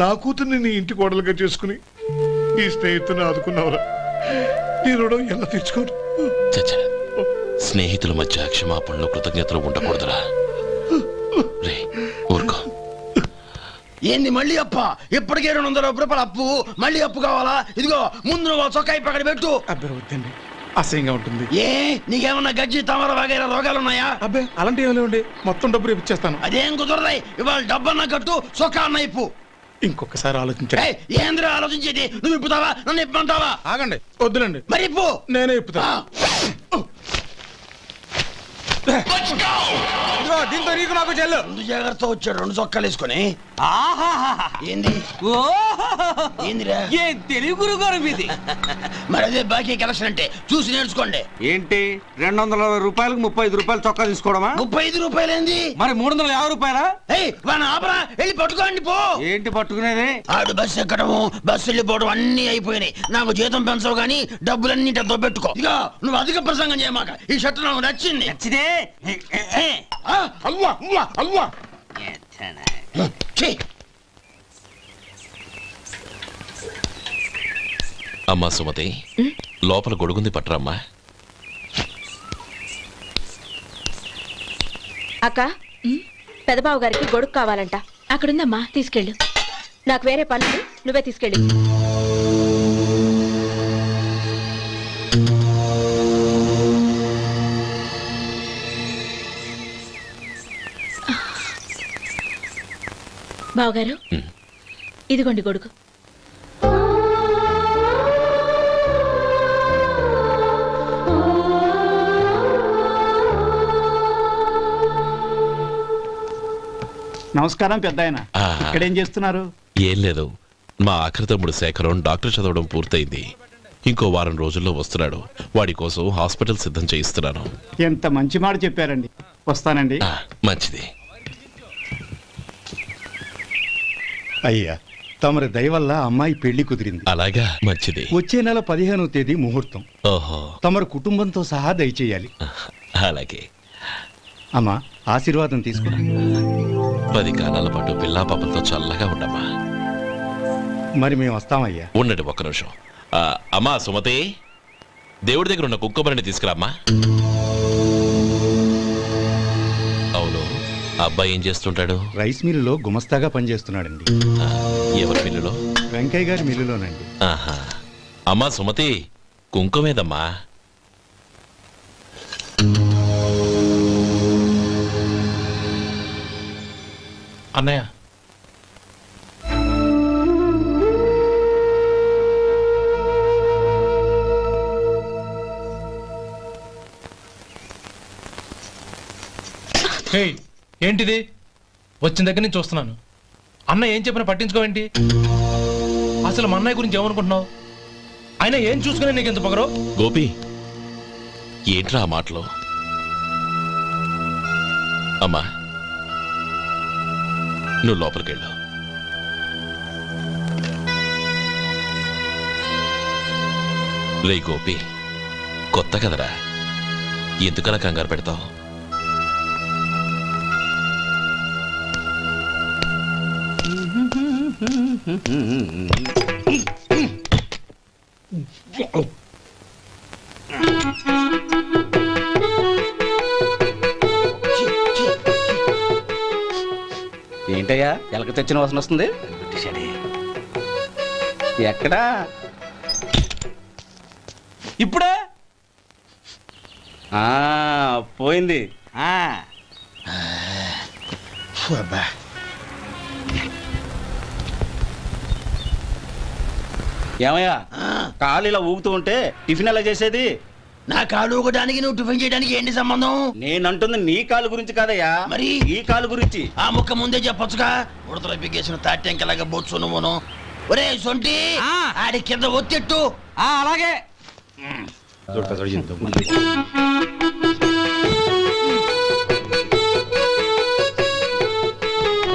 H: నా కూతుర్ని నీ ఇంటి కోడలుగా చేసుకుని నీ స్నేహితుని ఆదుకున్నావురా. నీ రుణం ఎలా తీర్చుకోరు?
C: చచ్చా, స్నేహితుల మధ్య క్షమాపణలు కృతజ్ఞతలు ఉండకూడదురా. రే ఊరుకో.
I: ఏంది మళ్ళీ అప్ప? ఇప్పటికే 200 రూపాయల అప్పు, మళ్ళీ అప్పు కావాలా? ఇదిగో ముందు నువ్వు చొక్కా పక్కన పెట్టు.
M: అబ్బాయి వద్దండి, అసహ్యంగా ఉంటుంది.
I: ఏ నీకేమన్నా గజ్జి తమర వగైరా రోగాలున్నాయా?
M: అబ్బాయి అలాంటి ఏమి లేవండి, మొత్తం డబ్బు రేపు ఇచ్చేస్తాను.
I: అదేం కుదరదాయి. ఇవాళ డబ్బన్నా కట్టు, చొక్కా అన్న ఇప్పు.
M: ఇంకొకసారి ఆలోచించండి.
I: ఏంద్రా ఆలోచించేది? నువ్వు ఇప్పుతావా, నన్ను ఇప్పమంటావా?
M: ఆగండి, వద్దులండి.
I: మరి ఇప్పు.
M: నేనే ఇప్పుతా. దీంతో నీకు నాకు చెల్లు.
I: ముందు జాగ్రత్త వచ్చాడు 2 చొక్కాలు వేసుకొని. ఏంది ఏందిరా?
J: ఏం తెలుగు గురుగారు మీది?
I: మరి అదే బాకీ కలెక్షన్ అంటే చూసి నేర్చుకోండి.
J: ఏంటి 220 రూపాయలకు 35 రూపాయలు చొక్కా తీసుకోవడమా?
I: 35 రూపాయలు ఏంది?
J: మరి 350 రూపాయలా?
I: వాడిని ఆపరా, వెళ్ళి పట్టుకోండి పో.
J: ఏంటి పట్టుకునేది?
I: ఆడు బస్సు ఎక్కడము, బస్సు వెళ్ళిపోవడం అన్ని అయిపోయినాయి. నాకు జీతం పెంచవు గానీ డబ్బులన్నీ డబ్బు పెట్టుకో. ఇక నువ్వు అధిక ప్రసంగం చేయమాక. ఈ షర్ట్ నాకు నచ్చింది.
J: నచ్చిదే.
I: అల్వా అల్వా అల్వా.
C: అమ్మా సుమతి, లోపల గొడుగుంది పట్టరమ్మా.
D: అక్క, పెదబాబు గారికి గొడుగు కావాలంట. అక్కడుందమ్మా, తీసుకెళ్ళు. నాకు వేరే పనులు, నువ్వే తీసుకెళ్ళి. బావగారు, ఇదిగోండి గొడుగు.
P: నమస్కారం పెద్దాయన. ఇక్కడేం చేస్తున్నారు?
C: ఏం లేదు, మా ఆఖరి తమ్ముడు శేఖరం డాక్టర్ చదవడం పూర్తయింది. ఇంకో వారం రోజుల్లో వస్తున్నాడు. వాడి కోసం హాస్పిటల్ సిద్ధం చేయిస్తున్నాను.
P: ఎంత మంచి మాట చెప్పారండి. వస్తానండి.
C: మంచిది.
Q: అయ్యా, తమరి దయ వల్ల అమ్మాయి పెళ్లి కుదిరింది.
C: అలాగా, మంచిది.
Q: వచ్చే నెల 15వ తేదీ ముహూర్తం.
C: ఓహో.
Q: తమరు కుటుంబంతో సహా దయచేయాలి.
C: అలాగే.
Q: అమ్మా, ఆశీర్వాదం తీసుకురా.
C: 10 కాలాల పాటు పిల్లా పాపలతో చల్లగా ఉండమ్మా.
Q: మరి మేము వస్తామయ్యా.
C: ఉండండి ఒక్క నిమిషం. అమ్మా సుమతి, దేవుడి దగ్గర ఉన్న కుక్కమరిని తీసుకురామ్మా. అవును, అబ్బాయి ఏం చేస్తుంటాడు?
Q: రైస్ మిల్లులో గుమస్తాగా పనిచేస్తున్నాడండి.
C: ఎవరి మిల్లులో?
Q: వెంకయ్య గారి మిల్లులోనండి.
C: ఆహా. అమ్మా సుమతి, కుంకుమేదమ్మా?
O: అన్నయ్య, ఏంటిది? వచ్చిన దగ్గర నుంచి చూస్తున్నాను. అన్న ఏం చెప్పినా పట్టించుకోవేంటి? అసలు మా అన్నయ్య గురించి ఏమనుకుంటున్నావు? ఆయన ఏం చూసుకునే నీకు ఎంత పొగరు?
C: గోపి, ఏంట్రా ఆ మాటలు? అమ్మా, నువ్వు లోపలికెళ్ళు. రే గోపి, కొత్త కదరా, ఎందుకలా కంగారు పెడతావు?
N: ఏంటయ్యా ఎలక తెచ్చిన వాసన వస్తుంది? ఎక్కడా? ఇప్పుడే పోయింది. ఏమయ్యా కాలు ఇలా ఊగుతూ ఉంటే టిఫిన్ ఎలా చేసేది?
I: నా కాలు ఊగడానికి నువ్వు టిఫిన్ చేయడానికి ఏంటి సంబంధం?
N: నేనంటుంది నీ కాలు గురించి కాదయ్యా,
I: మరి
N: ఈ కాలు గురించి.
I: ఆ ముక్క ముందే చెప్పొచ్చుగా. ఉడతలో బిగ్గేసిన తాట్యంకలాగా బొచ్చు నువ్వును. ఒరే సొంటి ఆడి కింద ఒత్తెట్టు.
J: అలాగే.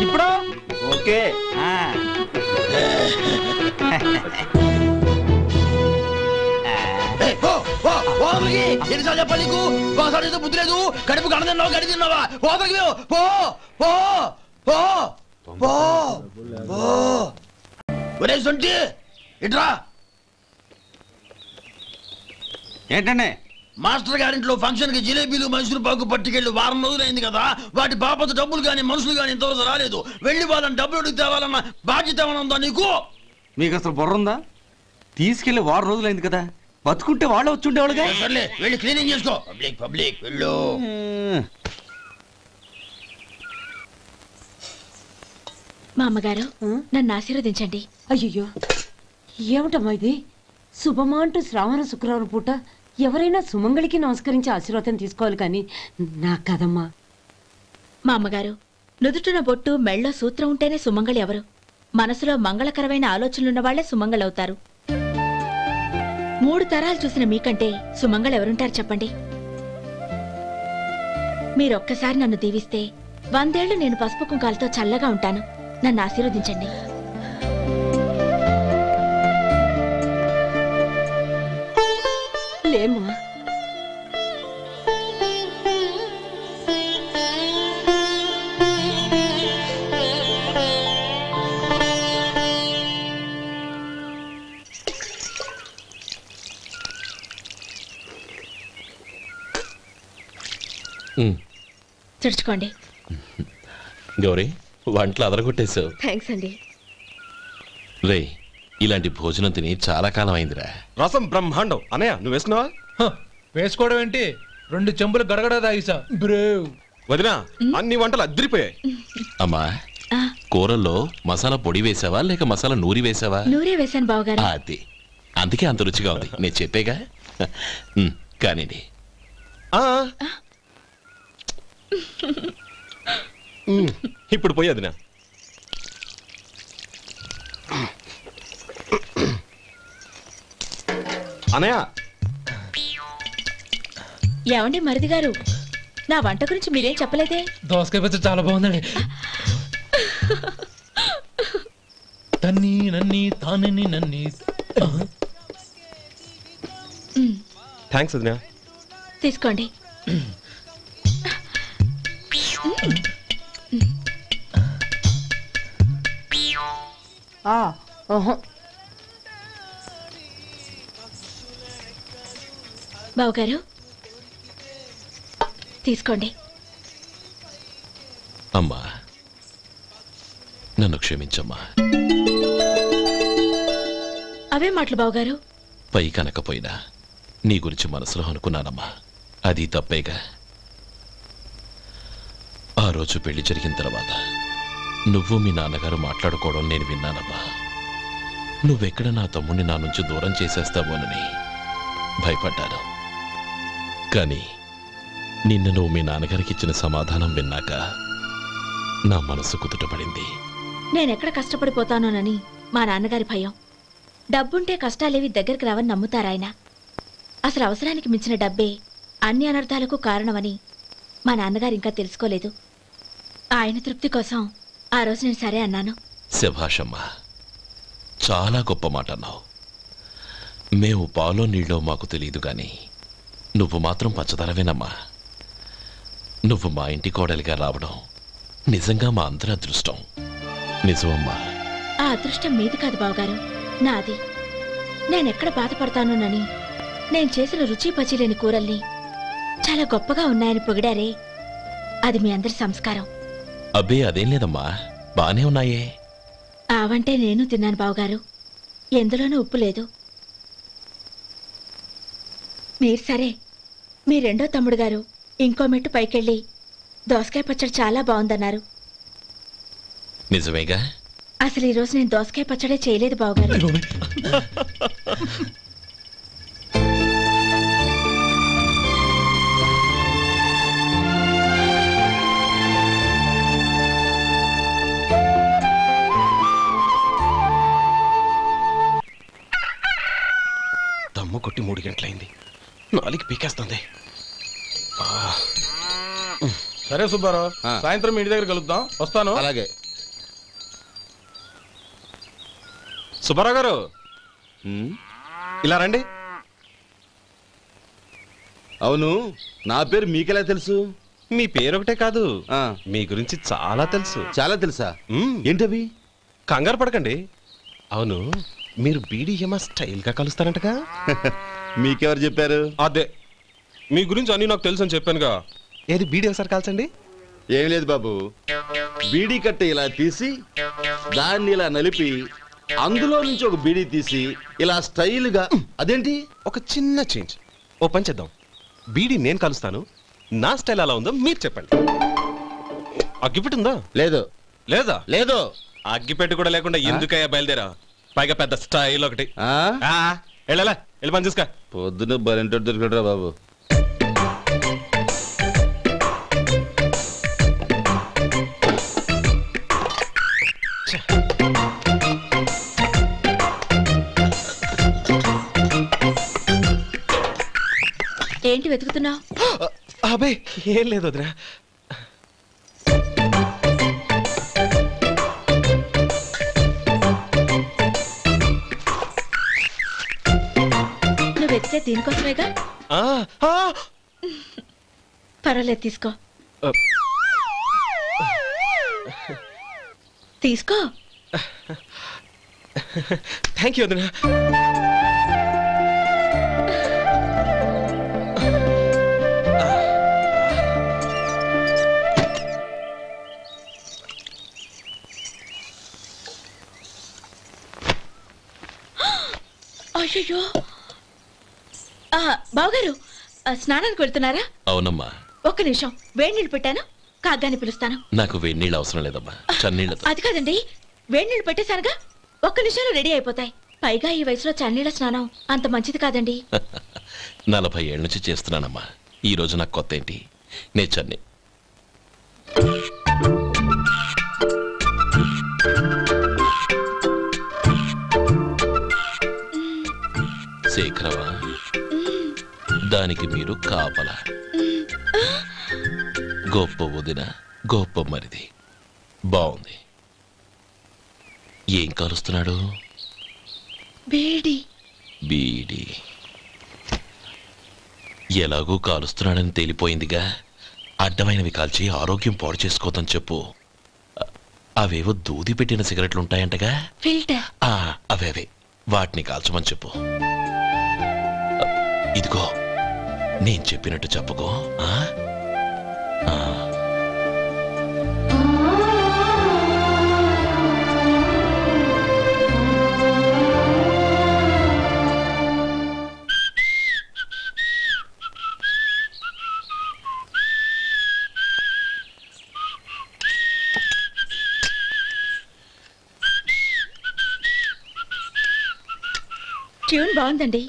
N: ఇప్పుడు ఓకే.
I: ఎన్నిసార్లు చెప్పాలి నీకు? ఒకసారి బుద్ధి లేదు. కడుపు గడ తిన్నావు, గడి తిన్నావా? పోతకి పో పో పో పో పో. ఒరే సొంటి ఇట్రా.
J: ఏంటండి?
I: మాస్టర్ గారింట్లో ఫంక్షన్ కి జిలేబీలు మైసూరు పాకు పట్టుకెళ్ళి వారం రోజులైంది కదా. వాటి బాపత డబ్బులు కానీ మనుషులు కానీ ఇంతవరకు రాలేదు. వెళ్ళి వాళ్ళని డబ్బులు అడిగి తేవాలన్న బాధ్యత ఏమైనా ఉందా నీకు?
J: మీకు అసలు బుర్ర ఉందా? తీసుకెళ్లి వారం రోజులైంది కదా, బతుకుంటే వాళ్ళు వచ్చి ఉండేవాళ్ళుగా.
I: సర్లే వెళ్ళి క్లీనింగ్ చేసుకో. పబ్లిక్ పబ్లిక్ వెళ్ళు.
D: మా అమ్మగారు నన్ను ఆశీర్వదించండి.
K: అయ్యో ఏమిటమ్మా ఇది? శుభమా అంటూ శ్రావణ శుక్రవారం పూట ఎవరైనా సుమంగళికి నమస్కరించి ఆశీర్వాదం తీసుకోవాలి కానీ నా కదమ్మా.
D: మా అమ్మగారు నుదుటిన బొట్టు మెళ్ళో సూత్రం ఉంటేనే సుమంగళి ఎవరు? మనసులో మంగళకరమైన ఆలోచనలున్న వాళ్లే సుమంగళవుతారు. 3 తరాలు చూసిన మీకంటే సుమంగళ ఎవరుంటారు చెప్పండి? మీరొక్కసారి నన్ను దీవిస్తే 100 ఏళ్లు నేను పసుపు కుంకాలతో చల్లగా ఉంటాను. నన్ను ఆశీర్వదించండి.
K: లేమ్మా.
D: చుడుచుకోండి.
C: గౌరీ వంటలు అదరగొట్టేశావు.
D: థ్యాంక్స్ అండి.
C: రే ఇలాంటి భోజనం తిని చాలా కాలం అయిందిరా.
L: రసం బ్రహ్మాండం. అనయ్య నువ్వు వేసుకున్నావా?
O: వేసుకోవడం ఏంటి, 2 చెంబులు గడగడ తాగిసా. బ్రేవ్
L: వదినా అన్ని వంటలు అద్దరిపోయాయి.
C: అమ్మా కూరల్లో మసాలా పొడి వేసావా లేక మసాలా నూరి వేసావా?
D: నూరే వేశాను బావగారు.
C: అది అందుకే అంత రుచిగా ఉంది. నేను చెప్పేగా. కానివ్వండి.
L: ఇప్పుడు పోయి వదినా. అనయ్య
D: ఏమండి మరిది గారు, నా వంట గురించి మీరేం చెప్పలేదే?
O: దోసకాయ పచ్చడి చాలా బాగుందండి. తన్ని నన్ని తానని నన్ని.
L: థ్యాంక్స్ వదినా.
D: తీసుకోండి. బావగారు తీసుకోండి.
C: అమ్మా నన్ను క్షమించమ్మా.
D: అవే మాటలు బావగారు.
C: పై కనకపోయినా నీ గురించి మనసులో అనుకున్నానమ్మా. అది తప్పేగా. ఆ రోజు పెళ్లి జరిగిన తర్వాత నువ్వు మీ నాన్నగారు మాట్లాడుకోవడం నేను విన్నానమ్మా. నువ్వెక్కడ నా తమ్ముడిని నా నుంచి దూరం చేసేస్తావోనని భయపడ్డాను. కానీ నిన్న నువ్వు మీ నాన్నగారికి ఇచ్చిన సమాధానం విన్నాక నా మనసు కుదుటపడింది.
D: నేనెక్కడ కష్టపడిపోతానోనని మా నాన్నగారి భయం. డబ్బుంటే కష్టాలేవి దగ్గరికి రావని నమ్ముతారాయన. అసలు అవసరానికి మించిన డబ్బే అన్ని అనర్థాలకు కారణమని మా నాన్నగారు ఇంకా తెలుసుకోలేదు. ఆయన తృప్తి కోసం ఆ రోజు నేను సరే అన్నాను.
C: శభాషమ్మా, చాలా గొప్ప మాట అన్నావు. మేము పాలో నీళ్ళో మాకు తెలియదు కానీ నువ్వు మాత్రం పచ్చదనవేనమ్మా. నువ్వు మా ఇంటి కోడలిగా రావడం నిజంగా మా అందరి అదృష్టం. నిజమమ్మా.
R: ఆ అదృష్టం మీది కాదు బావగారు, నాది. నేనెక్కడ బాధపడతానోనని నేను చేసిన రుచి పచిలేని కూరల్ని చాలా గొప్పగా ఉన్నాయని పొగిడారే, అది మీ అందరి సంస్కారం.
C: అబ్బే అదేం లేదమ్మా, బానే ఉన్నాయే.
R: ఆవంటే నేను తిన్నాను బావగారు, ఎందులోనూ ఉప్పు లేదు. మీరు సరే, మీ రెండో తమ్ముడు గారు ఇంకో మెట్టు పైకెళ్ళి దోసకాయ పచ్చడి చాలా బాగుందన్నారు.
C: నిజమేగా?
R: అసలు ఈరోజు నేను దోసకాయ పచ్చడే చేయలేదు బావగారు.
L: దమ్ము కొట్టి 3 గంటలైంది, 4కి పీకేస్తుంది.
M: సరే సుబ్బారావు, సాయంత్రం మీ ఇంటి దగ్గర కలుద్దాం. వస్తాను.
I: అలాగే.
L: సుబ్బారావు గారు ఇలా రండి.
I: అవును, నా పేరు మీకెలా తెలుసు?
L: మీ పేరు ఒకటే కాదు, మీ గురించి చాలా తెలుసు.
I: చాలా తెలుసా? ఏంటవి?
L: కంగారు పడకండి. అవును, మీరు బీడీఎం స్టైల్ గా కలుస్తారంటగా?
I: మీకెవరు చెప్పారు?
L: అదే, మీ గురించి అన్ని నాకు తెలుసు అని చెప్పానుగా. ఏది బీడీ ఒకసారి కాల్చండి.
I: ఏం లేదు బాబు, బీడీ కట్ట ఇలా తీసి దాన్ని ఇలా నలిపి అందులో నుంచి ఒక బీడీ తీసి ఇలా స్టైల్గా. అదేంటి?
L: ఒక చిన్న చేంజ్. ఓ పని చేద్దాం, బీడీ నేను కలుస్తాను, నా స్టైల్ అలా ఉందో మీరు చెప్పండి. అగ్గిపెట్టి ఉందా?
I: లేదు.
L: లేదా?
I: లేదు.
L: అగ్గిపెట్టి కూడా లేకుండా ఎందుకయ్యా బయలుదేరా? పైగా పెద్ద స్టైల్ ఒకటి. వెళ్ళాలా, వెళ్ళి పని చూసుకో.
I: పొద్దున బరింటో దొరికడరా బాబు.
R: ఏంటి వెతుకుతున్నావు?
L: అబే ఏం లేదు వదినా.
R: నువ్వు వెతికే దీనికోసమేగా. పర్వాలేదు, తీసుకో తీసుకో.
L: థ్యాంక్ యూ వదినా.
R: అయ్యో, బావగారు స్నానానికి వెళ్తున్నారా?
C: అవునమ్మా.
R: ఒక్క నిమిషం, వేడి నీళ్ళు పెట్టాను, కాగ్గాని పిలుస్తాను.
C: నాకు వేడి నీళ్ళు అవసరం లేదమ్మా, చన్నీళ్ళతో.
R: అది కాదండి, వేడి నీళ్ళు పెట్టేశానుగా, ఒక్క నిమిషంలో రెడీ అయిపోతాయి. పైగా ఈ వయసులో చన్నీళ్ళ స్నానం అంత మంచిది కాదండి.
C: 40 ఏళ్ళ నుంచి చేస్తున్నానమ్మా, ఈ రోజు నాకు కొత్త ఏంటి? నే చన్ని. శేఖరవా, దానికి మీరు కాపలా. గొప్ప వదిన, గొప్ప మరిది. బాగుంది. ఏం కాలుస్తున్నాడు?
R: బీడి.
C: బీడి ఎలాగూ కాలుస్తున్నాడని తేలిపోయిందిగా. అడ్డమైనవి కాల్చి ఆరోగ్యం పాడు చేసుకోదని చెప్పు. అవేవో దూది పెట్టిన సిగరెట్లు ఉంటాయంటగా,
R: ఫిల్టర్.
C: అవే వాటిని కాల్చమని చెప్పు. ఇదిగో నేను చెప్పినట్టు చెప్పుకో.
R: ట్యూన్ బాగుందండి.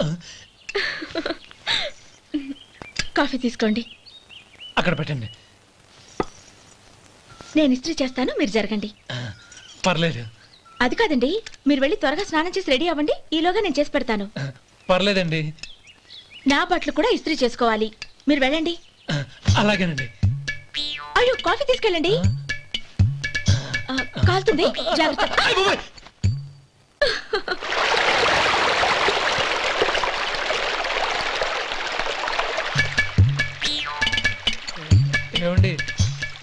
R: కాఫీ తీసుకోండి.
O: అక్కడ పెట్టండి.
R: నేను ఇస్త్రీ చేస్తాను, మీరు జరగండి.
O: పర్లేదు.
R: అది కాదండి, మీరు వెళ్ళి త్వరగా స్నానం చేసి రెడీ అవ్వండి, ఈలోగా నేను చేసి పెడతాను.
O: పర్లేదండి.
R: నా బట్టలు కూడా ఇస్త్రీ చేసుకోవాలి, మీరు వెళ్ళండి.
O: అలాగేనండి.
R: అయ్యో, కాఫీ తీసుకెళ్ళండి. కాలుతుంది, జాగ్రత్త.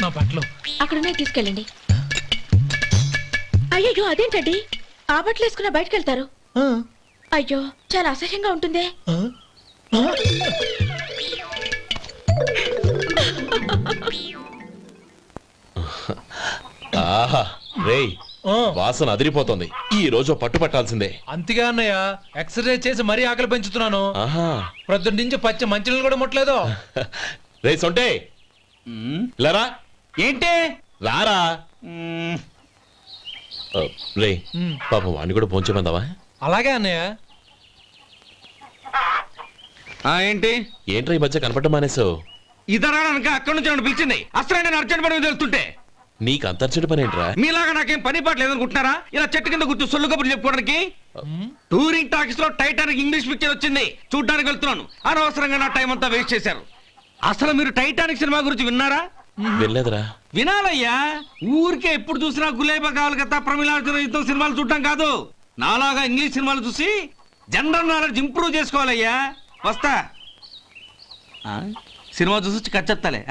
O: నా బట్టలు
R: అక్కడున్నాయి, తీసుకెళ్ళండి. అయ్యో అదేంటండి ఆ బట్టలు వేసుకున్న బయటకు వెళ్తారు? అయ్యో చాలా అసహ్యంగా ఉంటుందే.
C: ఆహా రేయ్, వాసన అదిరిపోతుంది. ఈ రోజు పట్టు పట్టాల్సిందే.
O: అంతగా అన్నయ్య, ఎక్సర్సైజ్ చేసి మరీ ఆకలి పెంచుతున్నాను. ప్రొద్దున నుంచి పచ్చ మంచినీళ్ళు కూడా ముట్టలేదు.
C: రే సొంటే లరా,
J: ఏంటి
C: రారా. రే పాపం వాడిని కూడా పోంచమందావా?
O: అలాగే అన్నయ్య.
J: ఏంటి
C: ఏంట్రా ఈ మధ్య కనపడటం మానేసావు?
J: ఇతరా అక్కడి నుంచి నన్ను పిలిచింది. అసలు నేను అర్జెంట్ పని తెలుస్తుంటే
C: నీకు అంతర్చడి పని ఏంట్రా?
J: మీలాగా నాకేం పని పాట లేదనుకుంటున్నారా? ఇలా చెట్టు కింద కూర్చో సొల్లు కబుర్లు చెప్పుకోవడానికి. టూరింగ్ టాకీస్ లో టైటానిక్ ఇంగ్లీష్ పిక్చర్ వచ్చింది, చూడ్డానికి వెళ్తున్నాను. అనవసరంగా నా టైం అంతా వేస్ట్ చేశారు. అసలు మీరు టైటానిక్ సినిమా గురించి విన్నారా?
C: వెళ్ళలేదురా.
J: వినాలయ్యా. ఊరికే ఎప్పుడు చూసినా గులేబా కావాలి కదా, ప్రమిళార్జున యుద్ధం సినిమాలు చూడటం కాదు. నాలాగా ఇంగ్లీష్ సినిమాలు చూసి జనరల్ నాలెడ్జ్ ఇంప్రూవ్ చేసుకోవాలయ్యా. వస్తా. సినిమా చూసి కచ్చెత్తాలే.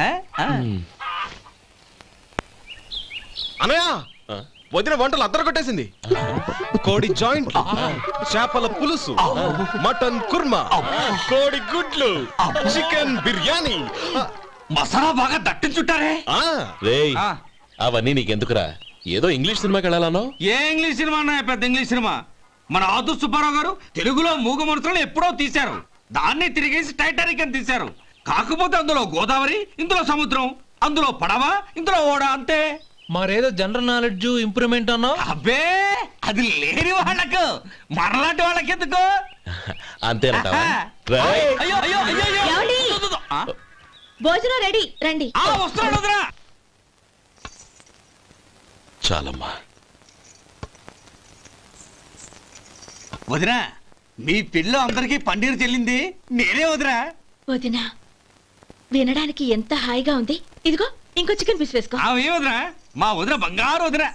L: అనయ్య, వదిన వంటలు అద్దరు కొట్టేసింది. కోడి జాయింట్, చేపల పులుసు, మటన్ కుర్మా, కోడి గుడ్లు, చికెన్ బిర్యానీ,
J: మసాలా బాగా దట్టించుంటారే.
C: రేయ్ అవన్నీ నీకెందుకురా? ఏదో ఇంగ్లీష్ సినిమాకి వెళ్ళాలనో.
J: ఏ ఇంగ్లీష్ సినిమా అన్నా? పెద్ద ఇంగ్లీష్ సినిమా. మన ఆదుర్ సుబ్బారావు గారు తెలుగులో మూగ మనుషులను ఎప్పుడో తీశారు. దాన్ని తిరిగేసి టైటానిక్ అని తీశారు. కాకపోతే అందులో గోదావరి, ఇందులో సముద్రం, అందులో పడవ, ఇందులో ఓడ, అంతే.
O: మరేదో జనరల్ నాలెడ్జ్ ఇంప్రూవ్మెంట్ అన్నా?
J: అబ్బే అది లేని వాళ్ళకు, మరలాంటి వాళ్ళకి ఎందుకు?
C: అంతేనంటావా?
J: అయ్యో అయ్యో అయ్యో,
R: భోజనం రెడీ, రండి.
J: వస్తున్నాడు వదరా.
C: చాలమ్మా.
J: వదినా, మీ పిల్ల అందరికీ పన్నీరు చెల్లింది నేనే వదినా.
R: వదినా, వినడానికి ఎంత హాయిగా ఉంది. ఇదిగో ఇంకో చికెన్ పీస్ వేసుకో.
J: ఏ వదినా, మా వదిన బంగారు వదినా.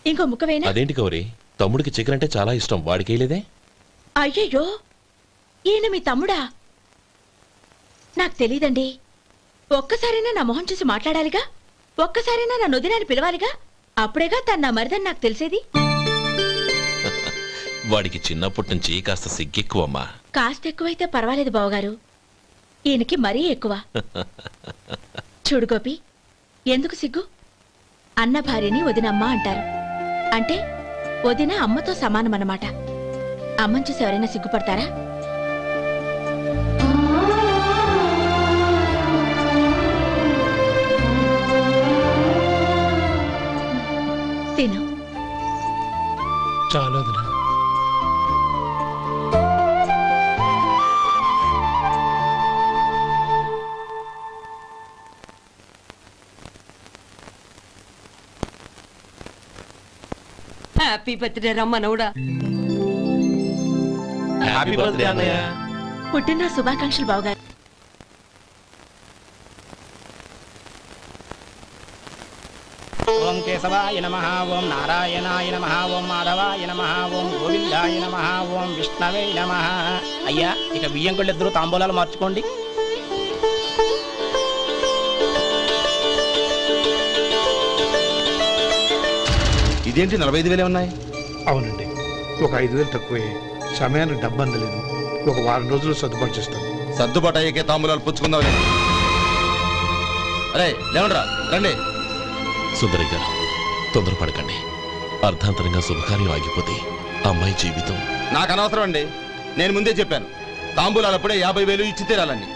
R: ఇంకో ముక్క వేయనా?
C: అదేంటి గౌరీ, తమ్ముడికి చికెన్ అంటే చాలా ఇష్టం, వాడికి వేయలేదే?
R: అయ్యయ్యో, ఈయన మీ తమ్ముడా? నాకు తెలీదండి. ఒక్కసారైనా నా మొహం చూసి మాట్లాడాలిగా, ఒక్కసారైనా నా నొదినాన్ని పిలవాలిగా, అప్పుడేగా తన నా మరిదని నాకు తెలిసేది.
C: వాడికి చిన్నప్పటి నుంచి కాస్త సిగ్గెక్కువమ్మా.
R: కాస్త ఎక్కువైతే పర్వాలేదు బావగారు, ఈయనకి మరీ ఎక్కువ. చూడు గోపి, ఎందుకు సిగ్గు? అన్న భార్యని వదినమ్మ అంటారు. అంటే వదిన అమ్మతో సమానమన్నమాట. అమ్మని చూసి ఎవరైనా సిగ్గుపడతారా? తిను.
O: చాలు వదినా.
K: హ్యాపీ బర్త్డే రమ్మనవుడా.
C: హ్యాపీ బర్త్డే అన్నయ్య.
R: పుట్టిన శుభాకాంక్షలు బావగారు.
N: ఓం కేశవాయ నమః, ఓం నారాయణాయ నమః, ఓం మాధవాయ నమః, ఓం గోవిందాయ నమః, ఓం విష్ణవే నమః. అయ్యా, ఇక బియ్యం కొళ్ళిద్దరూ తాంబూలాలు మార్చుకోండి.
I: ఇదేంటి 45,000 ఉన్నాయి?
H: అవునండి, ఒక 5,000 తక్కువే. సమయానికి డబ్బు అందలేదు. ఒక వారం రోజులు సర్దుబాటు చేస్తాను.
I: సర్దుబాటు అయ్యాకే తాంబూలాలు పుచ్చుకుందాం. అరే లేవండ్రా, రండి.
C: సుందరి గారు, తొందరపడకండి. అర్ధాంతరంగా శుభకార్యం ఆగిపోతే అమ్మాయి జీవితం.
I: నాకు అనవసరం అండి, నేను ముందే చెప్పాను. తాంబూలాలు అప్పుడే 50,000 ఇచ్చి తీరాలండి.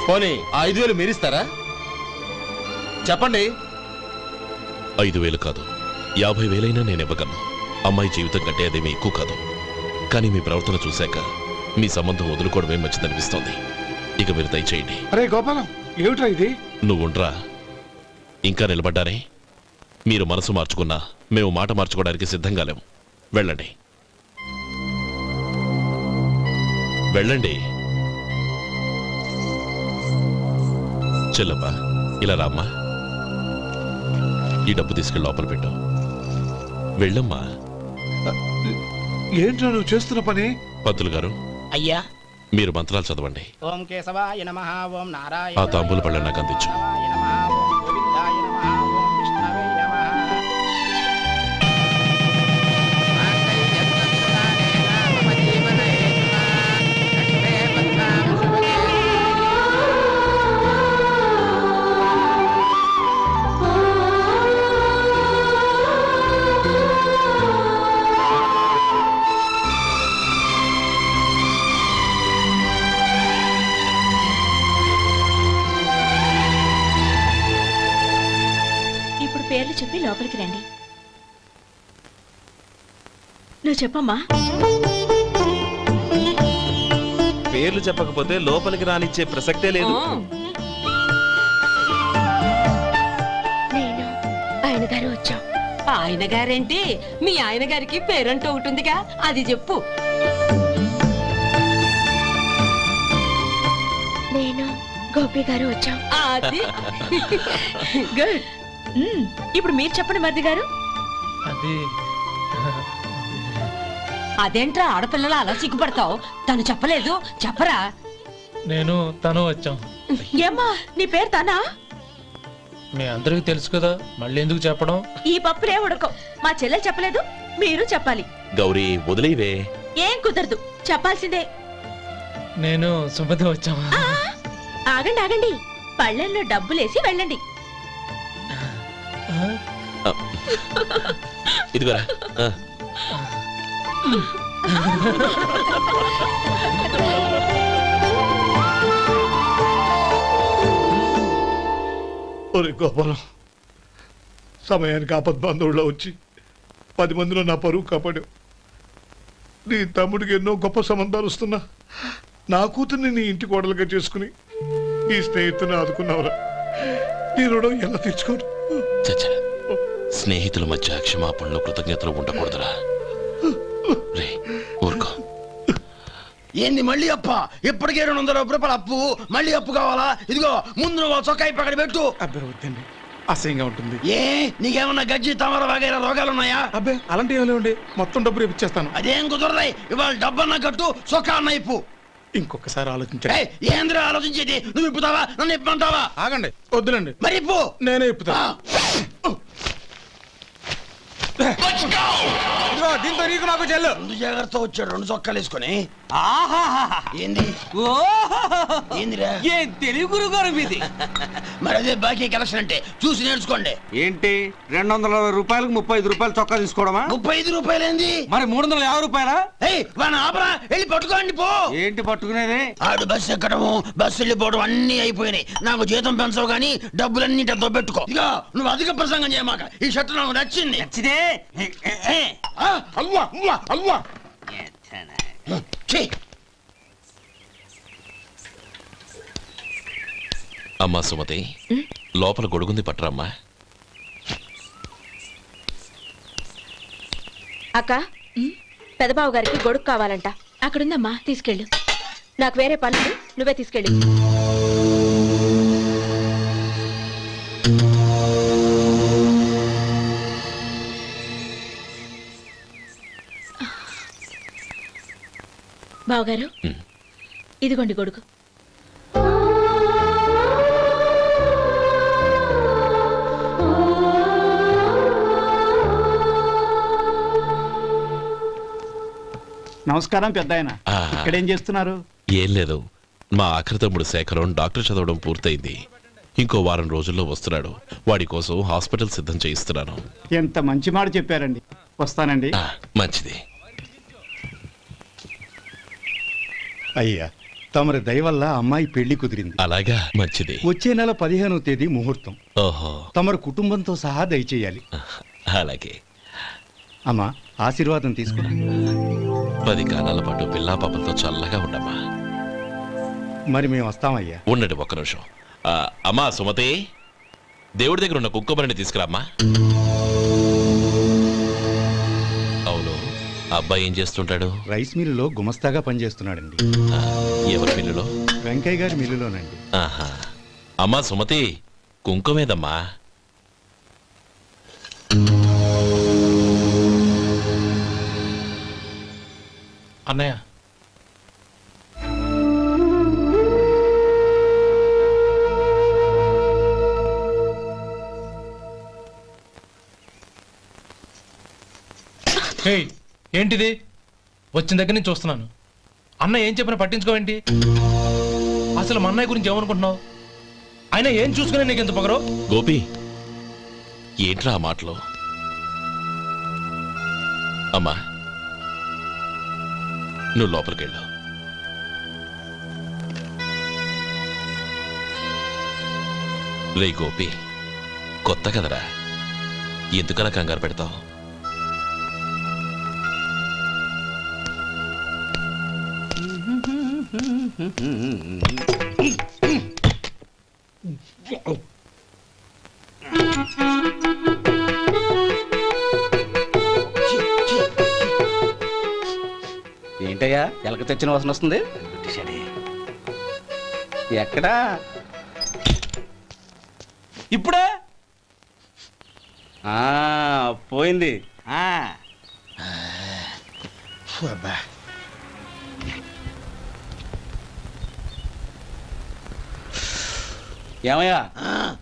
I: పోనీ 5,000 మీరిస్తారా? చెప్పండి.
C: 5,000 కాదు, 50,000 నేను ఇవ్వగలను. అమ్మాయి జీవితం కంటే అదేమీ ఎక్కువ కాదు. కానీ మీ ప్రవర్తన చూశాక మీ సంబంధం వదులుకోవడమే మంచిదనిపిస్తోంది. ఇక మీరు దయచేయండి.
H: అరే గోపాలం, ఏమిట్రా ఇది?
C: నువ్వుండ్రా. ఇంకా నిలబడ్డారే? మీరు మనసు మార్చుకున్నా మేము మాట మార్చుకోవడానికి సిద్ధంగా లేము. వెళ్ళండి, వెళ్ళండి. చెల్లమ్మా, ఇలా రామ్మా. ఈ డబ్బు తీసుకెళ్ళి లోపల పెట్టు. వెళ్ళమ్మా.
H: ఏంట్రా నువ్వు చేస్తున్న పని?
C: పంతులు గారు,
N: అయ్యా
C: మీరు మంత్రాలు చదవండి.
N: ఓం కేశవాయ నమః ఓం
C: ఆ
N: నారాయణ
C: తాంబూల పళ్ళ నాకు అందించు.
N: గోవిందాయ నమః ఓం విష్ణవే నమః.
R: పేర్లు చెప్పి లోపలికి రండి. నువ్వు చెప్పమ్మా.
L: పేర్లు చెప్పకపోతే లోపలికి రానిచ్చే ప్రసక్తే లేదు.
R: నేను ఆయన గారు వచ్చాం.
K: ఆయన గారేంటి? మీ ఆయన గారికి పేరంటూ ఉంటుందిగా, అది చెప్పు.
R: నేను గోపి గారు వచ్చాం.
K: అది
D: గుడ్. ఇప్పుడు మీరు చెప్పండి మరిది గారు.
O: అది
K: అదేంట్రా ఆడపిల్లలు అలా సిగ్గుపడతావు? తను చెప్పలేదు, చెప్పరా.
O: నేను తను వచ్చాం.
D: ఏమ్మా నీ పేరు తనా?
O: మీ అందరికి తెలుసు కదా, మళ్ళీ ఎందుకు చెప్పడం?
D: ఈ పప్పులే ఉడకం. మా చెల్లెలు చెప్పలేదు, మీరు చెప్పాలి.
C: గౌరీ వదిలేవే.
D: ఏం కుదరదు, చెప్పాల్సిందే.
O: నేను సుమతి వచ్చామా.
D: ఆగండి ఆగండి, పళ్ళెంలో డబ్బులేసి వెళ్ళండి.
C: ఇదిగోరా.
H: ఒరే గోపాలం, సమయానికి ఆపద్బంధువుల్లో వచ్చి 10 మందిలో నా పరువు కాపాడావు. నీ తమ్ముడికి ఎన్నో గొప్ప సంబంధాలు వస్తున్నా నా కూతుర్ని నీ ఇంటి కోడలుగా చేసుకుని ఈ స్నేహితుని ఆదుకున్నావురా. నీ రుణం ఎలా తీర్చుకోరు?
C: చచ్చా, స్నేహితుల మధ్య క్షమాపణలు కృతజ్ఞతలు ఉండకూడదురా. రే ఊరుకో.
I: ఏంది మళ్ళీ అప్ప? ఇప్పటికే 200 రూపాయల అప్పు, మళ్ళీ అప్పు కావాలా? ఇదిగో ముందు నువ్వు చొక్కాయి పక్కన పెట్టు.
M: అబ్బే వద్దండి, అసహ్యంగా ఉంటుంది.
I: ఏ నీకేమన్నా గజ్జి తమర వగైరా రోగాలు ఉన్నాయా?
M: అబ్బే అలాంటి ఏమి లేవండి, మొత్తం డబ్బు రేపు ఇచ్చేస్తాను.
I: అదేం కుదరదాయి. ఇవాళ డబ్బన్నా కట్టు, చొక్కా అన్న ఇప్పు.
M: ఇంకొకసారి ఆలోచించండి.
I: ఏంద్రా ఆలోచించేది? నువ్వు ఇప్పుతావా, నన్ను ఇప్పమంటావా?
M: ఆగండి, వద్దులండి.
I: మరి ఇప్పు.
M: నేనే ఇప్పుతా. దీంతో నీకు నాకు చెల్లు.
I: జాగ్రత్త వచ్చాడు 2 చొక్కాలు వేసుకొని. ఏంది ఏందిరా?
J: ఏ తెలుగు గురుగారు మీది?
I: మరి అదే బాకీ కలెక్షన్ అంటే చూసి నేర్చుకోండి.
J: ఏంటి 220 రూపాయలకు 35 రూపాయలు చొక్కా తీసుకోవడమా?
I: 35 రూపాయలు ఏంది?
J: మరి 350 రూపాయలా?
I: ఆపరా, వెళ్ళి పట్టుకోండి పో.
J: ఏంటి పట్టుకునేది?
I: ఆడు బస్సు ఎక్కడము, బస్సు వెళ్ళిపోవడం అన్ని అయిపోయినాయి. నాకు జీతం పెంచవు గానీ డబ్బులన్నీ దొబ్బెట్టుకో. ఇక నువ్వు అధిక ప్రసంగం చేయమాక. ఈ షర్ట్ నాకు నచ్చింది.
J: నచ్చితే
I: అల్వా అల్వా అల్వా.
C: అమ్మా సుమతి, లోపల గొడుగుంది పట్టరమ్మా.
R: అక్క, పెదబాబు గారికి గొడుగు కావాలంట. అక్కడుందమ్మా, తీసుకెళ్ళు. నాకు వేరే పనులు, నువ్వే తీసుకెళ్ళు. బావగారు, ఇదిగోండి గొడుగు.
P: నమస్కారం పెద్ద ఆయన. ఇక్కడేం చేస్తున్నారు?
C: ఏం లేదు, మా ఆఖరి తమ్ముడు శేఖరం డాక్టర్ చదవడం పూర్తయింది. ఇంకో వారం రోజుల్లో వస్తున్నాడు. వాడి కోసం హాస్పిటల్ సిద్ధం చేయిస్తున్నాను.
P: ఎంత మంచి మాట చెప్పారండి. వస్తానండి.
C: మంచిది.
Q: అయ్యా, తమరి దయ వల్ల అమ్మాయి పెళ్లి కుదిరింది.
C: అలాగా, మంచిది.
Q: వచ్చే నెల 15వ తేదీ ముహూర్తం.
C: ఓహో.
Q: తమరు కుటుంబంతో సహా దయచేయాలి.
C: అలాగే.
Q: అమ్మా, ఆశీర్వాదం తీసుకో.
C: 10 కాలాల పాటు పిల్లా పాపలతో చల్లగా ఉండమ్మా.
Q: మరి మేము వస్తామయ్యా.
C: ఉండండి ఒక్క నిమిషం. అమ్మా సుమతి, దేవుడి దగ్గర ఉన్న కుక్కమరిని తీసుకురామ్మా. అవును, అబ్బాయి ఏం చేస్తుంటాడు?
Q: రైస్ మిల్లులో గుమస్తాగా పనిచేస్తున్నాడండి.
C: ఎవరి మిల్లులో?
Q: వెంకయ్య గారి మిల్లులోనండి.
C: ఆహా. అమ్మా సుమతి, కుంకుమేదమ్మా?
O: అన్నయ్య ఏంటిది? వచ్చిన దగ్గర నుంచి చూస్తున్నాను. అన్న ఏం చెప్పినా పట్టించుకోవేంటి? అసలు మా అన్నయ్య గురించి ఏమనుకుంటున్నావు? ఆయన ఏం చూసుకునే నీకు ఎంత పొగరు?
C: గోపి, ఏంట్రా ఆ మాటలు? అమ్మా, నువ్వు లోపలికెళ్ళు. రే గోపి, కొత్త కదరా, ఎందుకలా కంగారు పెడతావు?
S: ఏంటయ్యా ఎలక తెచ్చిన వాసన వస్తుంది? ఎక్కడా?
J: ఇప్పుడే
S: పోయింది. ఏమయ్యా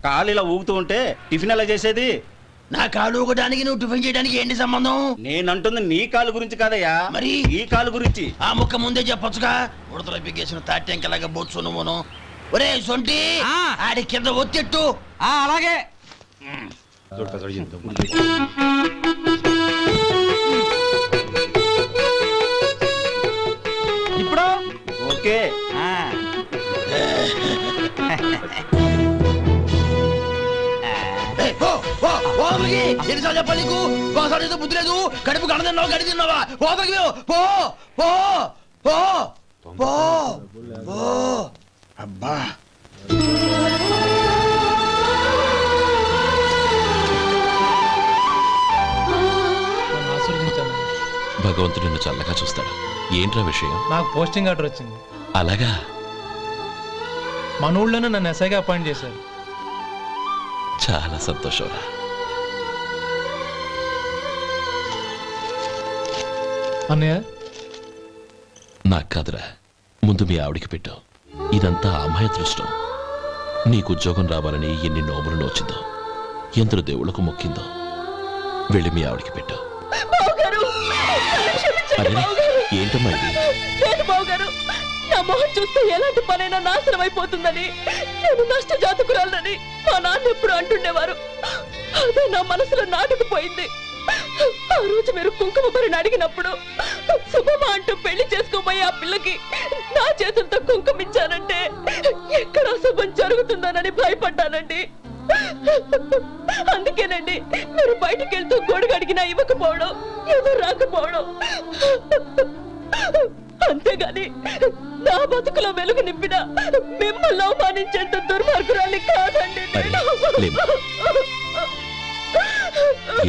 S: కాళ్ళు ఇలా ఊగుతూ ఉంటే టిఫిన్ ఎలా చేసేది?
I: నా కాలు ఊగడానికి నువ్వు టిఫిన్ చేయడానికి ఏంటి సంబంధం?
S: నేనంటుంది నీ కాలు గురించి కాదయ్యా,
I: మరి
S: ఈ కాలు గురించి.
I: ఆ ముక్క ముందే చెప్పొచ్చుగా. ఉడతలో పిగేసిన తాటెంకలాగా బొచ్చు నువ్వును. ఒరే సొంటి, ఆడి కింద ఒత్తిట్టు.
J: అలాగే.
S: ఇప్పుడు ఓకే.
I: ఎన్నిసార్లు చెప్పాలి నీకు? ఒకసారి ఏదో బుద్ధి లేదు. కడుపు గడ తిన్నావా, గడి తిన్నావా? పోతకి పో పో పో పో పో. అబ్బా,
C: భగవంతుడు నిన్ను చల్లగా చూస్తాడు. ఏంట్రా విషయం?
O: నాకు పోస్టింగ్ ఆర్డర్ వచ్చింది.
C: అలాగా?
O: మన ఊళ్ళోనే నన్ను ఎస్ఐగా అపాయింట్ చేశారు.
C: చాలా సంతోషంరా.
O: అన్నయ్య,
C: నాకు కాదురా, ముందు మీ ఆవిడికి పెట్టు. ఇదంతా అమ్మాయి దృష్టం. నీకు ఉద్యోగం రావాలని ఎన్ని నోములు నోచిందో, ఎందరు దేవుళ్లకు మొక్కిందో. వెళ్ళి మీ ఆవిడికి పెట్టు. ఏంటమ్మా ఇది?
D: లేదు బావగారు, నా మొహం చూస్తే ఎలాంటి పనైనా నాశనం అయిపోతుందని, నేను నష్ట జాతకురాలని మా నాన్న ఎప్పుడు అంటుండేవారు. అదే నా మనసులో నాటుకుపోయింది. ఆ రోజు మీరు కుంకుమ భరిని అడిగినప్పుడు శుభమా అంటూ పెళ్లి చేసుకోబోయే ఆ పిల్లకి నా చేతులతో కుంకుమ ఇచ్చానంటే ఎక్కడ శుభం జరుగుతుందోనని భయపడ్డానండి. అందుకేనండి మీరు బయటికి వెళ్తూ గొడుగు అడిగినా ఇవ్వకపోవడం, ఎవరు రాకపోవడం. అంతేగాని నా బతుకులో వెలుగు నింపిన మిమ్మల్ని అవమానించేంత దుర్మార్గురాలి కాదండి.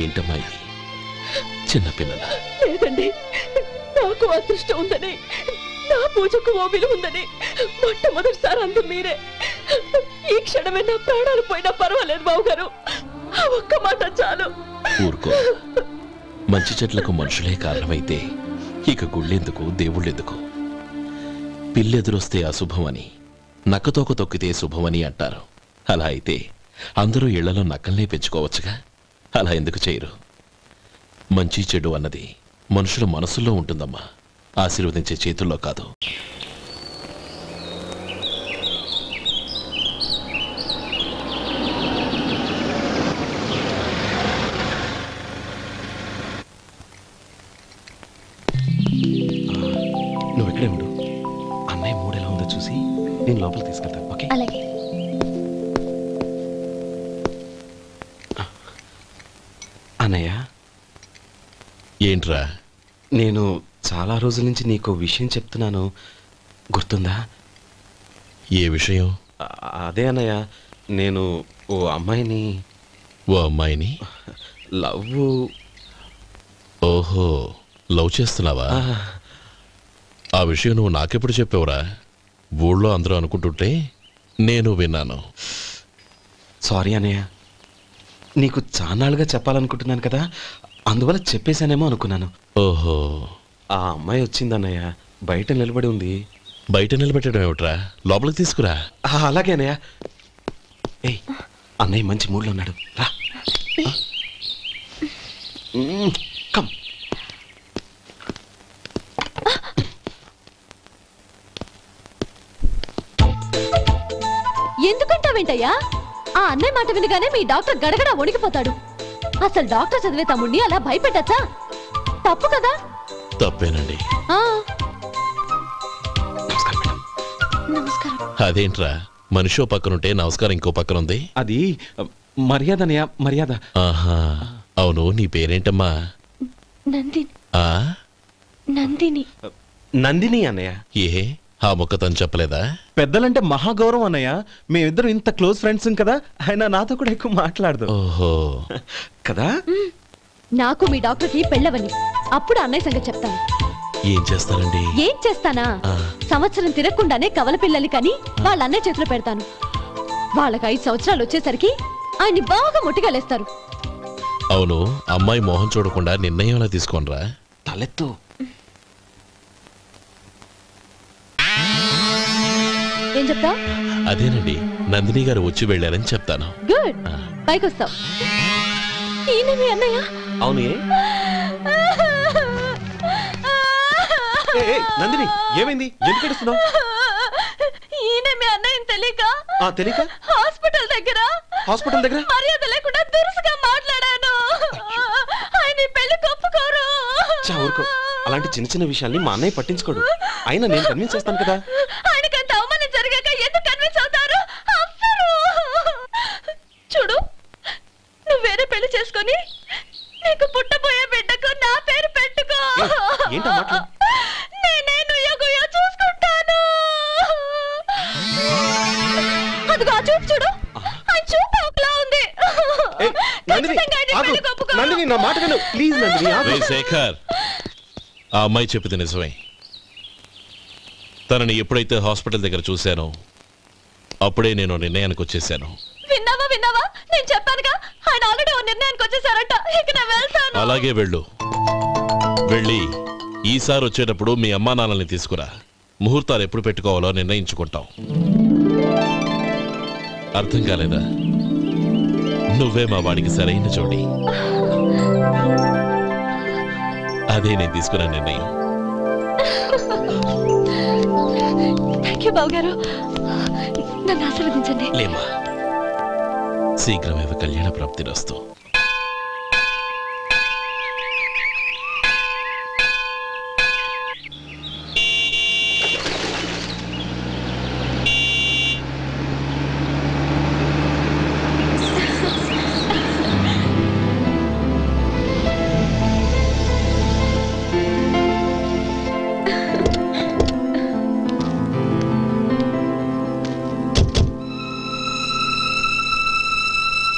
C: ఏంటమ్మా ఇది? చిన్నపిల్లల
D: లేదండి, నాకు అదృష్టం ఉందని, నా పూజకు ఓ విలువ ఉందని మొట్టమొదటిసారి అందు మీరే. ఈ క్షణమే నా ప్రాణాలు పోయినా పర్వాలేదు బావగారు, ఆ ఒక్క మాట చాలు.
C: ఊరుకో. మంచి చెట్లకు మనుషులే కారణమైతే ఇక గుళ్ళెందుకు, దేవుళ్ళెందుకు? పిల్లెదురొస్తే అశుభమని, నక్కతోక తొక్కితే శుభమని అంటారు. అలా అయితే అందరూ ఇళ్లలో నక్కల్నే పెంచుకోవచ్చుగా. అలా ఎందుకు చేయరు? మంచి చెడు అన్నది మనుషుల మనసుల్లో ఉంటుందమ్మా, ఆశీర్వదించే చేతుల్లో కాదు.
L: నువ్వు ఇక్కడే ఉండు. అన్నయ్య మూడు ఎలా ఉందో చూసి నేను లోపలికి తీసుకెళ్తాను. ఓకే?
R: అలాగే.
L: అన్నయ్య,
C: ఏంట్రా?
L: నేను చాలా రోజుల నుంచి నీకు విషయం చెప్తున్నాను, గుర్తుందా?
C: ఏ విషయం?
L: అదే అన్నయ్య, నేను ఓ అమ్మాయిని లవ్.
C: ఓహో, లవ్ చేస్తున్నావా? ఆ విషయం నువ్వు నాకెప్పుడు చెప్పావురా? ఊళ్ళో అందరూ అనుకుంటుంటే నేను విన్నాను.
L: సారీ అన్నయ్య, నీకు చాన్నాళ్ళుగా చెప్పాలనుకుంటున్నాను కదా, అందువల్ల చెప్పేశానేమో అనుకున్నాను.
C: ఓహో,
L: ఆ అమ్మాయి వచ్చిందన్నయ్య, బయట నిలబడి ఉంది.
C: బయట నిలబెట్టడం ఏమిట్రా, లోపలికి తీసుకురా.
L: అలాగే అన్నయ్య. ఏయ్, అన్నయ్య మంచి మూడ్లో ఉన్నాడు, రా. కమ్.
T: ఎందుకంటావేంటయ్యా? ఆ అన్నయ్య మాట వినగానే మీ డాక్టర్ గడగడ వణికిపోతాడు. అసలు డాక్టర్ చదివే తమ్ముడిని అలా భయపెట్టచ్చా? తప్పు కదా?
C: తప్పేనండి.
T: నమస్కారం.
C: అదేంట్రా, మనిషో పక్కనుంటే నమస్కారం ఇంకో పక్కన ఉంది?
L: అది మర్యాద అన్నయ్య, మర్యాద.
C: ఆహా, అవును, నీ పేరేంటమ్మా?
T: నందిని.
L: నందిని అన్నయ్య.
C: ఏ ఆ మొక్క తను చెప్పలేదా?
L: పెద్దలంటే మహాగౌరవం అన్నయ్య. మేమిద్దరం ఇంత క్లోజ్ ఫ్రెండ్స్ కదా, ఆయన నాతో కూడా ఎక్కువ మాట్లాడదు.
C: ఓహో
L: కదా.
T: నాకు మీ డాక్టర్కి పెళ్ళవని అప్పుడు అన్నయ్య సంగతి చెప్తాను.
C: ఏం చేస్తారండి?
T: ఏం చేస్తానా? సంవత్సరం తిరగకుండానే కవల పిల్లల్ని కని వాళ్ళ అన్నయ్య చేతిలో పెడతాను. వాళ్ళకి 5 సంవత్సరాలు వచ్చేసరికి ఆయన్ని బాగా ముట్టిగలేస్తారు.
C: అవును, అమ్మాయి మోహం చూడకుండా నిర్ణయం ఎలా తీసుకోనరా?
L: తలెత్తు.
T: ఏం చెప్తా?
C: అదేనండి, నందిని గారు వచ్చి వెళ్ళారని చెప్తాను.
T: గుడ్, పైకి వస్తావు. ఈయన మీ అన్నయ్య?
L: అవును. నందిని, ఏమైంది? ఎందుకు ఏడుస్తున్నావు?
T: ఈయన మీ అన్నయ్యని తెలియక
L: తెలియక
T: హాస్పిటల్ దగ్గర మర్యాద లేకుండా దురుసుగా మాట్లాడాను. ఆయన పెళ్లి ఒప్పుకోరు.
L: ఊరుకో, అలాంటి చిన్న చిన్న విషయాల్ని మా అన్నయ్య పట్టించుకోడు. అయినా నేను కన్విన్స్ చేస్తాను కదా.
T: ఆయనకంత అవమానం జరిగాక ఎందుకు కన్విన్స్ అవుతారు? చూడు, నువ్వు వేరే పెళ్లి చేసుకొని నీకు పుట్టబోయే బిడ్డకు నా పేరు పెట్టుకో.
L: ఏంటో మాట్లాడు.
T: నేనే నుయ్యగుయ్య చూసుకుంటాను. అదిగో ఆ చూపు చూడు, ఆయన చూపు ఒకలా ఉంది.
L: నందిని, నా మాట విను ప్లీజ్. నందిని,
C: శేఖర్, ఆ అమ్మాయి చెప్పింది నిజమే. తనని ఎప్పుడైతే హాస్పిటల్ దగ్గర చూశానో అప్పుడే నేను నిర్ణయానికి వచ్చేసాను.
T: విన్నావా? నేను చెప్పానుగా, ఆయన ఆల్రెడీ ఓ నిర్ణయానికి వచ్చేసారట. ఇక నేను వెళ్తాను.
C: అలాగే వెళ్ళు. వెళ్ళి ఈసారి వచ్చేటప్పుడు మీ అమ్మా నాన్నల్ని తీసుకురా. ముహూర్తాలు ఎప్పుడు పెట్టుకోవాలో నిర్ణయించుకుంటాం. అర్థం కాలేదా? నువ్వే మా వాడికి సరైన జోడి. అదే నేను తీసుకున్న నిర్ణయం.
T: థ్యాంక్ యూ బావగారు, నన్ను ఆశీర్వదించండి.
C: లేమా, శీఘ్రమేవ కళ్యాణ ప్రాప్తిరస్తు.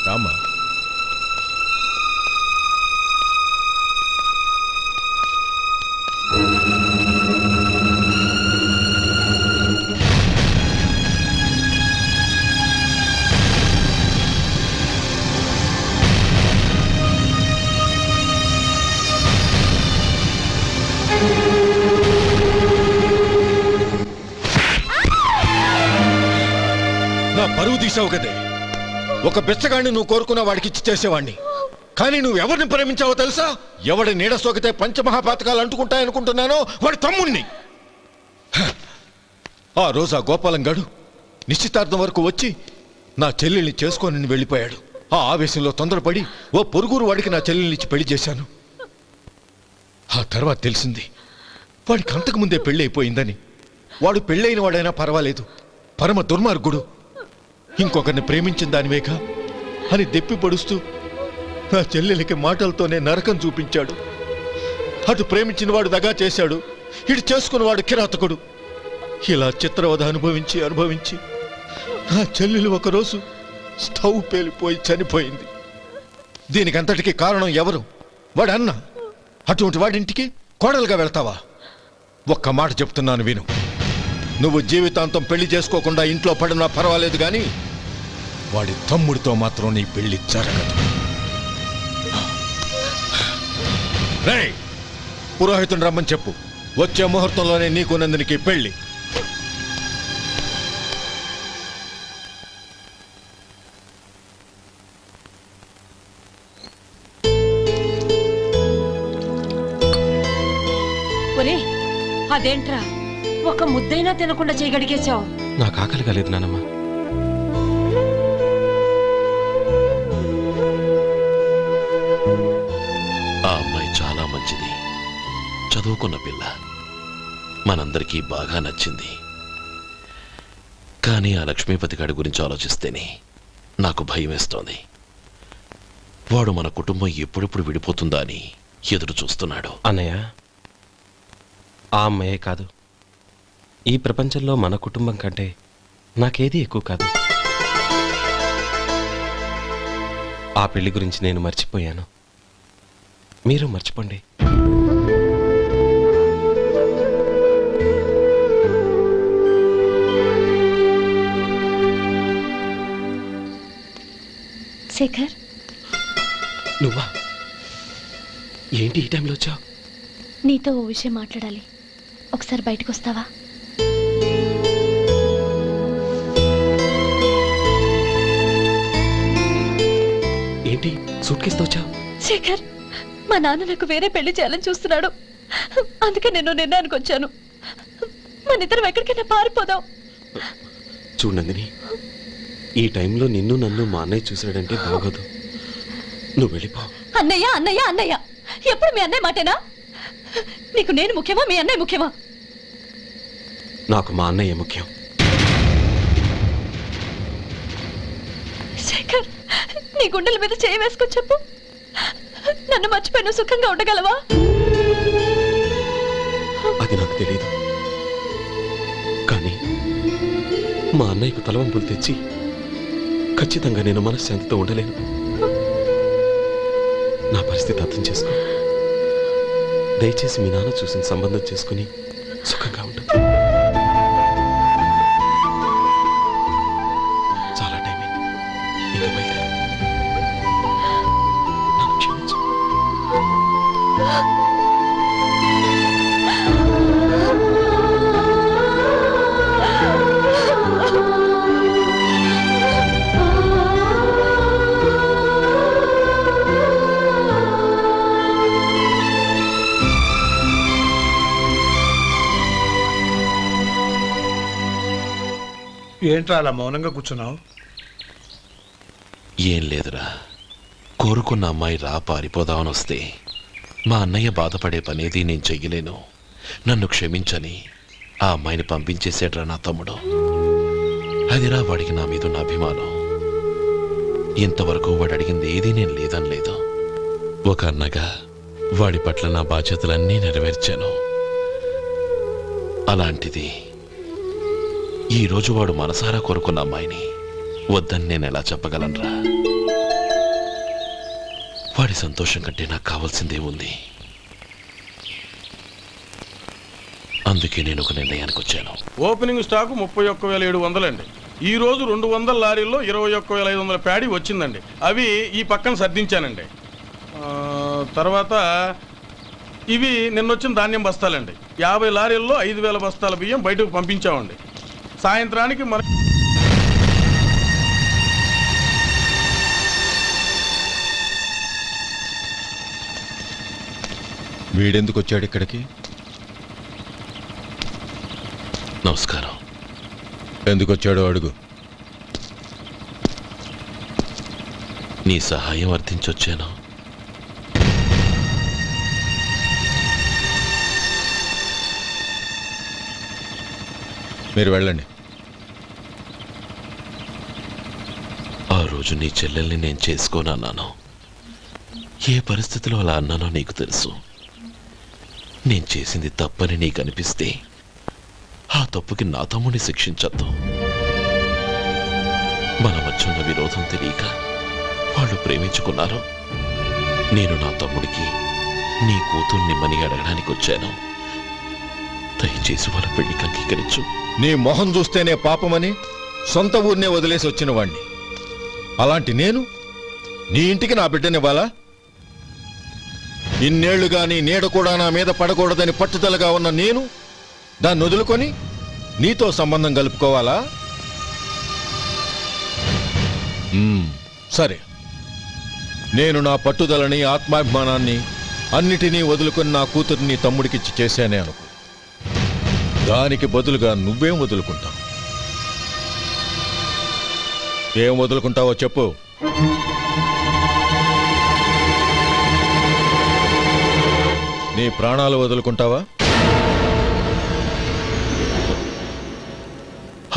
C: రామా,
E: నా పరువు తీసావు కదే. ఒక బిచ్చగాడిని నువ్వు కోరుకున్న వాడికి ఇచ్చి చేసేవాడిని. కానీ నువ్వు ఎవరిని ప్రేమించావో తెలుసా? ఎవడి నీడ సోకితే పంచమహాపాతకాలు అంటుకుంటాయనుకుంటున్నానో వాడి తమ్ముణ్ణి. ఆ రోజు ఆ గోపాలం గడు నిశ్చితార్థం వరకు వచ్చి నా చెల్లెల్ని చేసుకొని వెళ్ళిపోయాడు. ఆ ఆవేశంలో తొందరపడి ఓ పొరుగురు వాడికి నా చెల్లెల్ని ఇచ్చి పెళ్లి చేశాను. ఆ తర్వాత తెలిసింది వాడికి అంతకుముందే పెళ్లి అయిపోయిందని. వాడు పెళ్ళైన వాడైనా పర్వాలేదు, పరమ దుర్మార్గుడు. ఇంకొకరిని ప్రేమించిన దానివేక అని దెప్పి పడుస్తూ నా చెల్లెలికి మాటలతోనే నరకం చూపించాడు. అటు ప్రేమించిన వాడు దగా చేశాడు, ఇటు చేసుకున్నవాడు కిరాతకుడు. ఇలా చిత్రవధ అనుభవించి నా చెల్లెలు ఒకరోజు స్టవ్ పేలిపోయి చనిపోయింది. దీనికంతటికీ కారణం ఎవరు? వాడు అన్న. అటువంటి వాడింటికి కోడలుగా వెళ్తావా? ఒక్క మాట చెప్తున్నాను విను. నువ్వు జీవితాంతం పెళ్లి చేసుకోకుండా ఇంట్లో పడినా పర్వాలేదు, కానీ వాడి తమ్ముడితో మాత్రం నీ పెళ్లి జరగదు. రేయ్, పురోహితుని రమ్మని చెప్పు. వచ్చే ముహూర్తంలోనే నీకు నందినికి పెళ్లి.
K: ఒరే అదేంట్రా ఒక ముద్దైనా తినకుండా చేయగడిగేశావు.
L: నాకు ఆకలి కాలేదు నానమ్మ.
C: ఆ అమ్మాయి చాలా మంచిది, చదువుకున్న పిల్ల, మనందరికీ బాగా నచ్చింది. కానీ ఆ లక్ష్మీపతి గారి గురించి ఆలోచిస్తేనే నాకు భయం వేస్తోంది. వాడు మన కుటుంబం ఎప్పుడెప్పుడు విడిపోతుందా అని ఎదురు చూస్తున్నాడు.
L: అన్నయ్య, ఆ అమ్మాయే కాదు, ఈ ప్రపంచంలో మన కుటుంబం కంటే నాకేది ఎక్కువ కాదు. ఆ పెళ్లి గురించి నేను మర్చిపోయాను, మీరు మర్చిపోండి.
R: శేఖర్,
L: నువ్వా? ఏంటి ఈ టైంలో వచ్చావు?
R: నీతో ఓ విషయం మాట్లాడాలి. ఒకసారి బయటకు వస్తావా?
L: ఏంటి సూట్ కేసుతో వచ్చావు?
T: శేఖర్, మా నాన్న నాకు వేరే పెళ్లి చేయాలని చూస్తున్నాడు. అందుకే నేను నిర్ణయానికి వచ్చాను. మన ఇద్దరం ఎక్కడికైనా పారిపోదాం.
L: చూడండి, ఈ టైంలో నిన్ను నన్ను మా అన్నయ్య చూసాడంటే బాగోదు. నువ్వు వెళ్ళిపో.
T: అన్నయ్య అన్నయ్య అన్నయ్య, ఎప్పుడు మీ అన్నయ్య మాటేనా? నీకు నేను ముఖ్యమా, మీ అన్నయ్య ముఖ్యమా?
L: నాకు మా అన్నయ్య ముఖ్యం.
T: శేఖర్, నీ గుండెల మీద చేయి వేసుకొని చెప్పు, నన్ను మర్చిపోయి సుఖంగా ఉండగలవా?
L: అది నాకు తెలియదు, కానీ మా అన్నయ్యకు తలవంపులు తెచ్చి ఖచ్చితంగా నేను మనశ్శాంతితో ఉండలేను. నా పరిస్థితి అర్థం చేసుకో. దయచేసి మీ నాన్న చూసిన సంబంధం చేసుకుని సుఖంగా ఉండు. చాలా టైం అయింది, ఇంకా బయలుదేరా. నన్ను క్షమించు.
H: ఏంట్రా అలా మౌనంగా కూర్చున్నావు?
C: ఏం లేదురా, కోరుకున్న అమ్మాయి రా పారిపోదామని వస్తే మా అన్నయ్య బాధపడే పనేది నేను చెయ్యలేను, నన్ను క్షమించని ఆ అమ్మాయిని పంపించేసాడ్రా నా తమ్ముడు. అదిరా వాడికి నా మీద ఉన్న అభిమానం. ఇంతవరకు వాడు అడిగింది ఏదీ నేను లేదనలేదు. ఒక అన్నగా వాడి పట్ల నా బాధ్యతలన్నీ నెరవేర్చాను. అలాంటిది ఈరోజు వాడు మనసారా కోరుకున్న అమ్మాయిని వద్దని నేను ఎలా చెప్పగలనరా? వాడి సంతోషం కంటే నాకు కావాల్సిందే ఉంది. అందుకే నేను ఒక నిర్ణయానికి వచ్చాను.
M: ఓపెనింగ్ స్టాకు 31,700 అండి. ఈ రోజు 200 లారీల్లో 21,500 ప్యాడీ వచ్చిందండి. అవి ఈ పక్కన సర్దించానండి. తర్వాత ఇవి నిన్నొచ్చిన ధాన్యం బస్తాలండి. 50 లారీల్లో 5,000 బస్తాల బియ్యం బయటకు పంపించామండి. సాయంత్రానికి మన
E: వీడెందుకు వచ్చాడు ఇక్కడికి?
C: నమస్కారం.
E: ఎందుకు వచ్చాడో అడుగు.
C: నీ సహాయం అర్థించొచ్చాను.
E: మీరు వెళ్ళండి.
C: ఆ రోజు నీ చెల్లెల్ని నేను చేసుకోనన్నాను. ఏ పరిస్థితిలో అలా అన్నానో నీకు తెలుసు. నేను చేసింది తప్పని నీకు అనిపిస్తే ఆ తప్పుకి నా తమ్ముడిని శిక్షించద్దు. మన మధ్య ఉన్న విరోధం తెలియక వాళ్ళు ప్రేమించుకున్నారు. నేను నా తమ్ముడికి నీ కూతుర్ని మని అడగడానికి వచ్చాను. దయచేసి వాళ్ళ పెళ్లికి అంగీకరించు.
E: నీ మొహం చూస్తేనే పాపమని సొంత ఊరినే వదిలేసి వచ్చిన వాణ్ణి. అలాంటి నేను నీ ఇంటికి నా బిడ్డనివ్వాలా? ఇన్నేళ్లుగా నీ నీడ కూడా నా మీద పడకూడదని పట్టుదలగా ఉన్న నేను దాన్ని వదులుకొని నీతో సంబంధం కలుపుకోవాలా? సరే, నేను నా పట్టుదలని ఆత్మాభిమానాన్ని అన్నిటినీ వదులుకొని నా కూతుర్ని తమ్ముడికిచ్చి చేశానే అనుకో. దానికి బదులుగా నువ్వేం వదులుకుంటావు? ఏం వదులుకుంటావో చెప్పు. నీ ప్రాణాలు వదులుకుంటావా?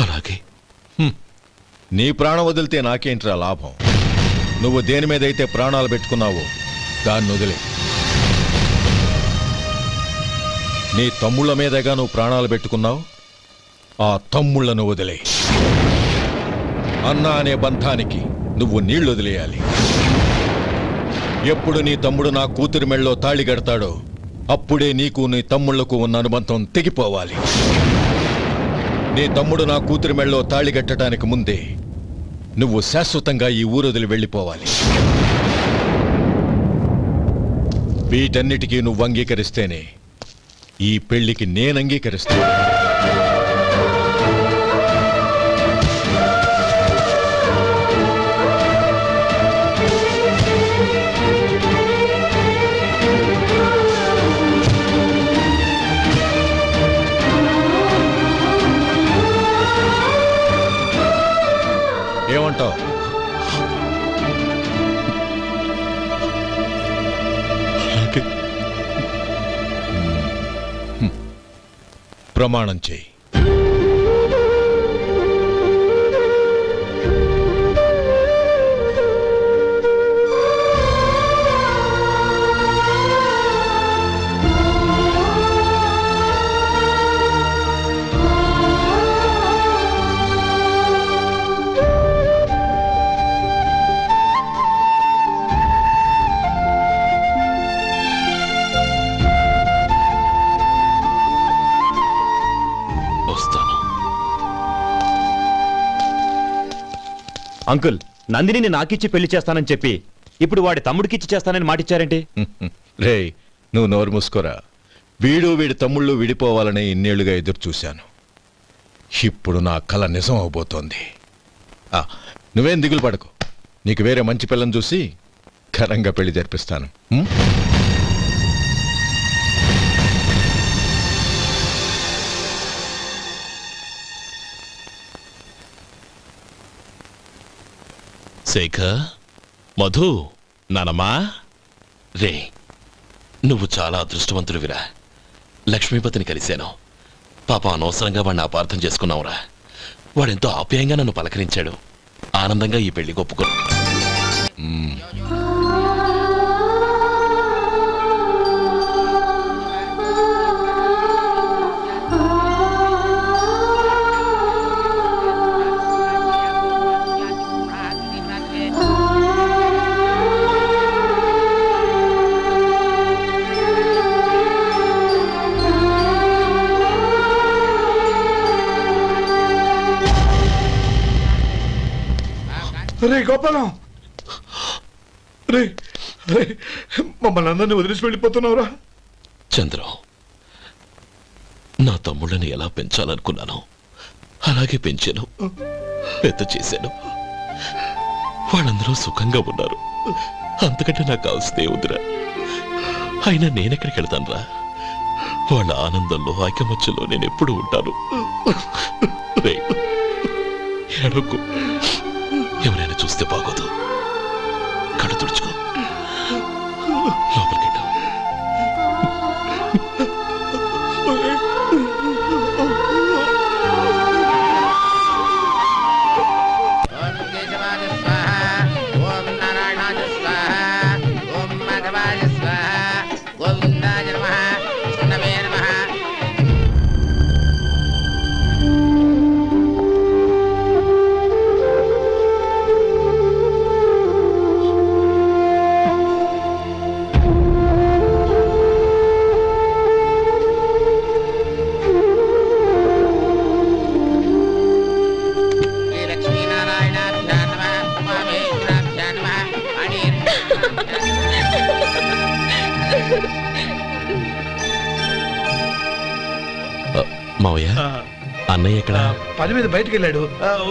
C: అలాగే.
E: నీ ప్రాణం వదిలితే నాకేంట్రా లాభం? నువ్వు దేని మీదైతే ప్రాణాలు పెట్టుకున్నావో దాన్ని వదిలే. నీ తమ్ముళ్ళ మీదగా నువ్వు ప్రాణాలు పెట్టుకున్నావు, ఆ తమ్ముళ్లను వదిలే. అన్న అనే బంధానికి నువ్వు నీళ్లు వదిలేయాలి. ఎప్పుడు నీ తమ్ముడు నా కూతురి మెళ్ళలో తాళి కడతాడో అప్పుడే నీకు నీ తమ్ముళ్లకు ఉన్న అనుబంధం తెగిపోవాలి. నీ తమ్ముడు నా కూతురి మెళ్ళలో తాళి కట్టడానికి ముందే నువ్వు శాశ్వతంగా ఈ ఊరొదిలి వెళ్ళిపోవాలి. వీటన్నిటికీ నువ్వు అంగీకరిస్తేనే ఈ పెళ్లికి నేను అంగీకరిస్తాను. ఏమంటావు? ప్రమాణం చేయి.
U: అంకుల్, నందిని నాకిచ్చి పెళ్లి చేస్తానని చెప్పి ఇప్పుడు వాడి తమ్ముడికిచ్చి చేస్తానని మాటిచ్చారేంటి?
E: రే, నువ్వు నోరు మూసుకోరా. వీడు వీడి తమ్ముళ్ళు విడిపోవాలని ఇన్నేళ్లుగా ఎదురు చూశాను. ఇప్పుడు నా కల నిజం అవబోతోంది. నువ్వేం దిగులు పడకు. నీకు వేరే మంచి పిల్లని చూసి ఘనంగా పెళ్లి జరిపిస్తాను.
C: శేఖర్, మధు, నానమ్మా, రే, నువ్వు చాలా అదృష్టవంతుడివిరా. లక్ష్మీపతిని కలిశాను. పాప అనవసరంగా వాడిని అపార్థం చేసుకున్నావురా. వాడెంతో ఆప్యాయంగా నన్ను పలకరించాడు. ఆనందంగా ఈ పెళ్లి ఒప్పుకో.
H: రే గోపాలం, రే రే, మమ్మల్ని అందరినీ వదిలేసి వెళ్ళిపోతున్నావురా?
C: చంద్రం, నా తమ్ముళ్ళని ఎలా పెంచాలనుకున్నానో అలాగే పెంచాను, పెద్ద చేశాను. వాళ్ళందరూ సుఖంగా ఉన్నారు. అంతకంటే నాకు కావలసిందే వద్దురా. అయినా నేనెక్కడికి వెళ్తానురా? వాళ్ళ ఆనందంలో ఐకమత్యంలో నేను ఎప్పుడు ఉంటాను. రే, ఎడకు. ఎవరైనా చూస్తే బాగోదు. కళ్ళు తుడుచుకో. లోపలికి మావయ్య అన్నయ్య ఎక్కడ?
H: పని మీద బయటికి వెళ్ళాడు,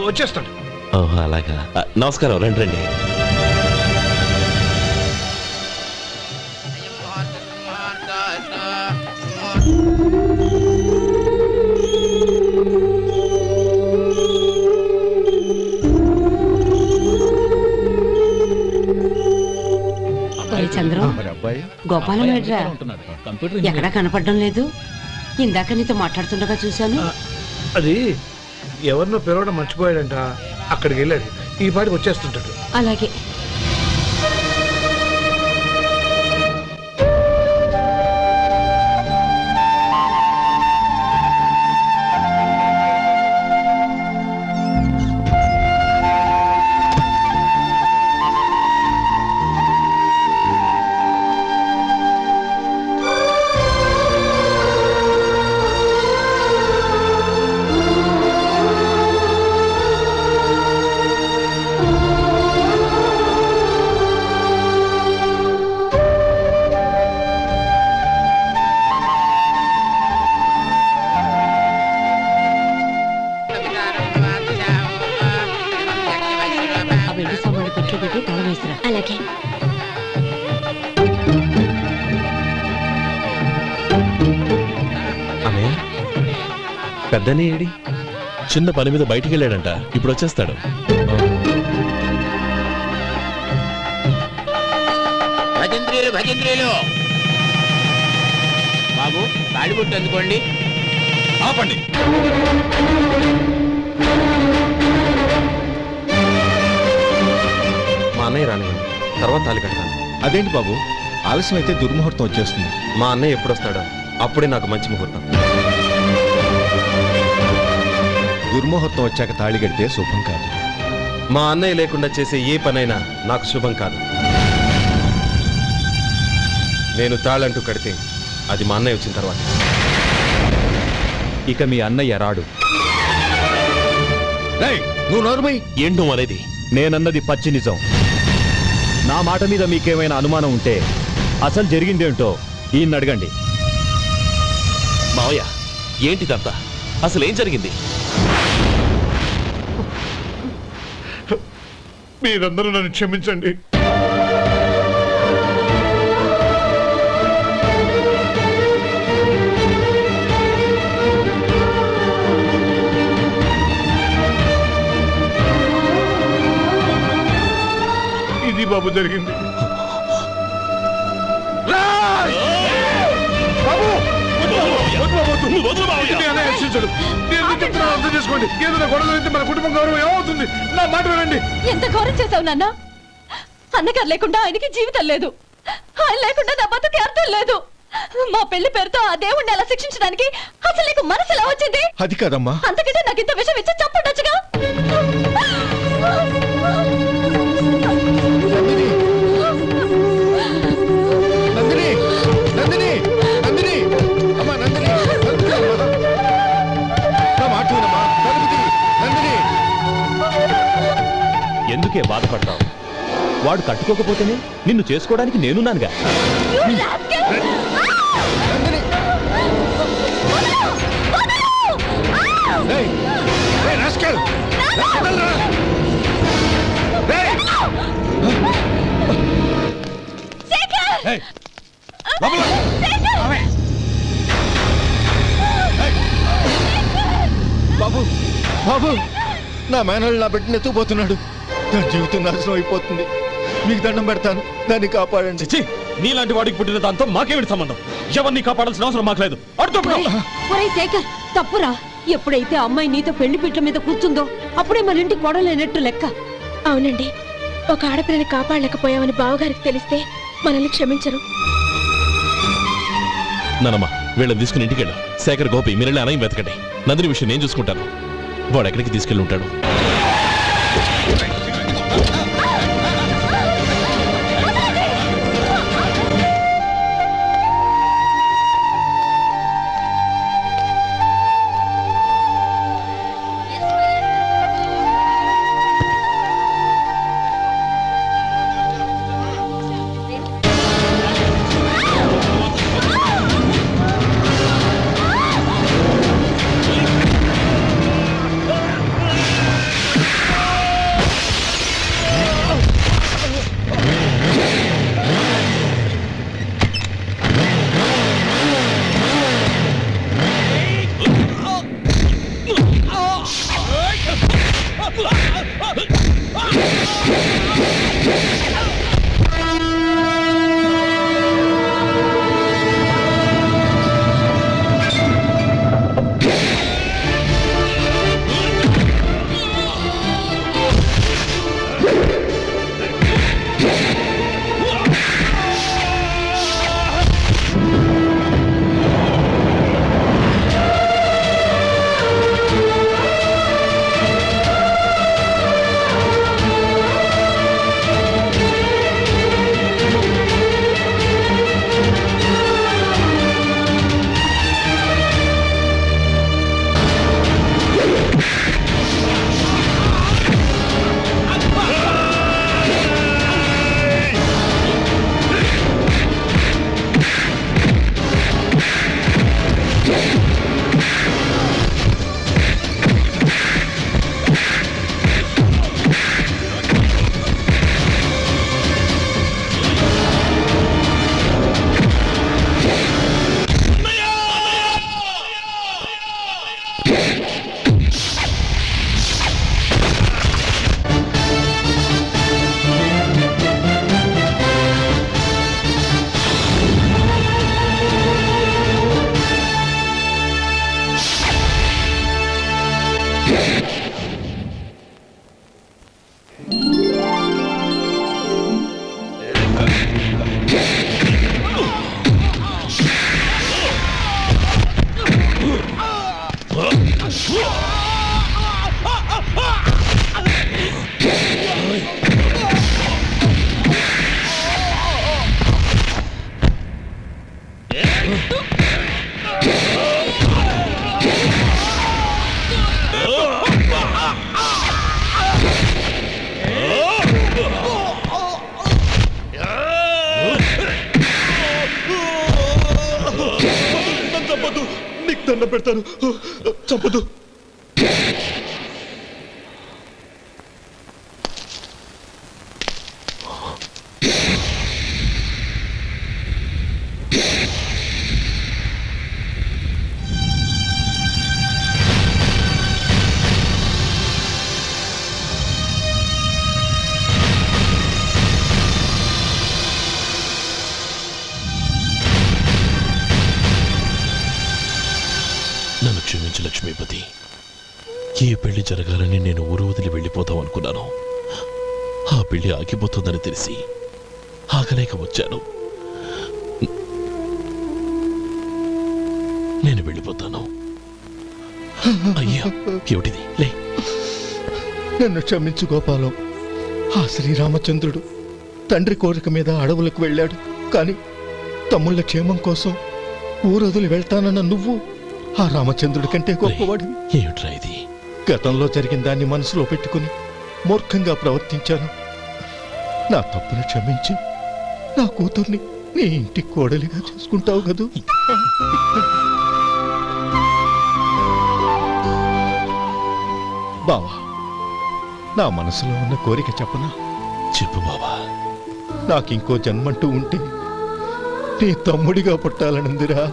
H: వచ్చేస్తాడు.
C: ఓహో అలాగా. నమస్కారం, రండి రండి.
K: చంద్రం, గోపాలం ఏడ్రా? ఎక్కడా కనపడడం లేదు. ఇందాక నీతో మాట్లాడుతుండగా చూశాను.
H: అది ఎవరినో పిలవడం మర్చిపోయాడంట, అక్కడికి వెళ్ళాడు. ఈ పాటికి వచ్చేస్తుంటాడు.
K: అలాగే.
R: అలాగే.
C: అన్నయ్య, పెద్దనే ఏడి? చిన్న పని మీద బయటికి వెళ్ళాడంట, ఇప్పుడు వచ్చేస్తాడు.
I: భజంత్రీలు భజంత్రీలు బాబు, తాడిబొట్టు అందుకోండి.
G: ఆపండి.
L: మా అన్నయ్య రానివ్వండి, తర్వాత తాళి కడతాను. అదేంటి బాబు, ఆలస్యం అయితే దుర్ముహూర్తం వచ్చేస్తుంది. మా అన్నయ్య ఎప్పుడు వస్తాడో అప్పుడే నాకు మంచి ముహూర్తం. దుర్ముహూర్తం వచ్చాక తాళి కడితే శుభం కాదు. మా అన్నయ్య లేకుండా చేసే ఏ పనైనా నాకు శుభం కాదు. నేను తాళంటూ కడితే అది మా అన్నయ్య వచ్చిన తర్వాత. ఇక మీ అన్నయ్య రాడు.
C: నువ్వు నోరుమై. ఏంటో అనేది?
U: నేనన్నది పచ్చి నిజం. నా మాట మీద మీకేమైనా అనుమానం ఉంటే అసలు జరిగిందేంటో ఈయన్ని అడగండి.
C: మావయ్య, ఏంటిదంతా? అసలు ఏం జరిగింది?
H: మీరందరూ నన్ను క్షమించండి. ఇది బాబు జరిగింది. అర్థం చేసుకోండి. ఏదైనా గొడవ అయితే మన కుటుంబం గౌరవం ఏమవుతుంది? నా మాట వినండి.
T: ఎంత ఘోరం చేశావు నాన్న. అన్నగారు లేకుండా ఆయనకి జీవితం లేదు, ఆయన లేకుండా నా బతుకి అర్థం లేదు. మా పెళ్లి పేరుతో ఆ దేవుణ్ణి ఎలా శిక్షించడానికి అసలు నీకు మనసు ఎలా వచ్చింది?
E: అది కాదమ్మా.
T: అంతకంటే నాకు ఇంత విషయం ఇచ్చి చంపడొచ్చుగా.
E: నందిని, నందిని, నందిని, అమ్మా నందిని, నా మాట వినమ్మా. నందిని,
U: ఎందుకే బాధపడతావు? వాడు కట్టుకోకపోతేనే నిన్ను చేసుకోవడానికి నేనున్నానుగా.
E: బాబు, బాబు, నా మేనల్ని నా బిడ్డను ఎత్తుకుపోతున్నాడు. నా జీవితం నాశనం అయిపోతుంది. మీకు దండం పెడతాను, దాన్ని కాపాడండి.
U: నీలాంటి వాడికి పుట్టిన దాంతో మాకేమిటి సంబంధం? ఎవరిని కాపాడాల్సిన అవసరం మాకు లేదు.
K: ఒరేయ్ శేఖర్, తప్పురా. ఎప్పుడైతే అమ్మాయి నీతో పెళ్లి పీటల మీద కూర్చుందో అప్పుడే మన ఇంటి కొడలేనట్టు లెక్క.
R: అవునండి, ఒక ఆడపిల్లని కాపాడలేకపోయామని బావగారికి తెలిస్తే మనల్ని క్షమించరు.
C: నానమ్మ, వీళ్ళని తీసుకుని ఇంటికి వెళ్ళు. శేఖర్, గోపి, మీరెళ్ళి అన్నయ్య వెతకండి. నందిని విషయం నేను చూసుకుంటాను. వాడు ఎక్కడికి తీసుకెళ్ళి ఉంటాడు?
E: చంపదు, నీకు దండ పెడతాను, చంపదు.
C: నన్ను క్షమించు లక్ష్మీపతి. ఏ పెళ్లి జరగాలని నేను ఊరు వదిలి వెళ్ళిపోతాం అనుకున్నాను. ఆ పెళ్లి ఆగిపోతుందని తెలిసి ఆగలేక వచ్చాను. నేను వెళ్ళిపోతాను. అయ్యా, ఏమిటిది? లే.
E: నన్ను క్షమించు గోపాలం. ఆ శ్రీరామచంద్రుడు తండ్రి కోరిక మీద అడవులకు వెళ్ళాడు. కానీ తమ్ముళ్ళ క్షేమం కోసం ఊరొదిలి వెళ్తానన్న నువ్వు ఆ రామచంద్రుడి కంటే గొప్పవాడివి.
C: ఏమిట్రా ఇది?
E: గతంలో జరిగిన దాన్ని మనసులో పెట్టుకుని మూర్ఖంగా ప్రవర్తించాను. నా తప్పును క్షమించి నా కూతుర్ని నీ ఇంటి కోడలిగా చేసుకుంటావు కదూ? బావా, నా మనసులో ఉన్న కోరిక చెప్పనా?
C: చెప్పు బావా.
E: నాకింకో జన్మంటూ ఉంటే నీ తమ్ముడిగా పుట్టాలనుందిరా.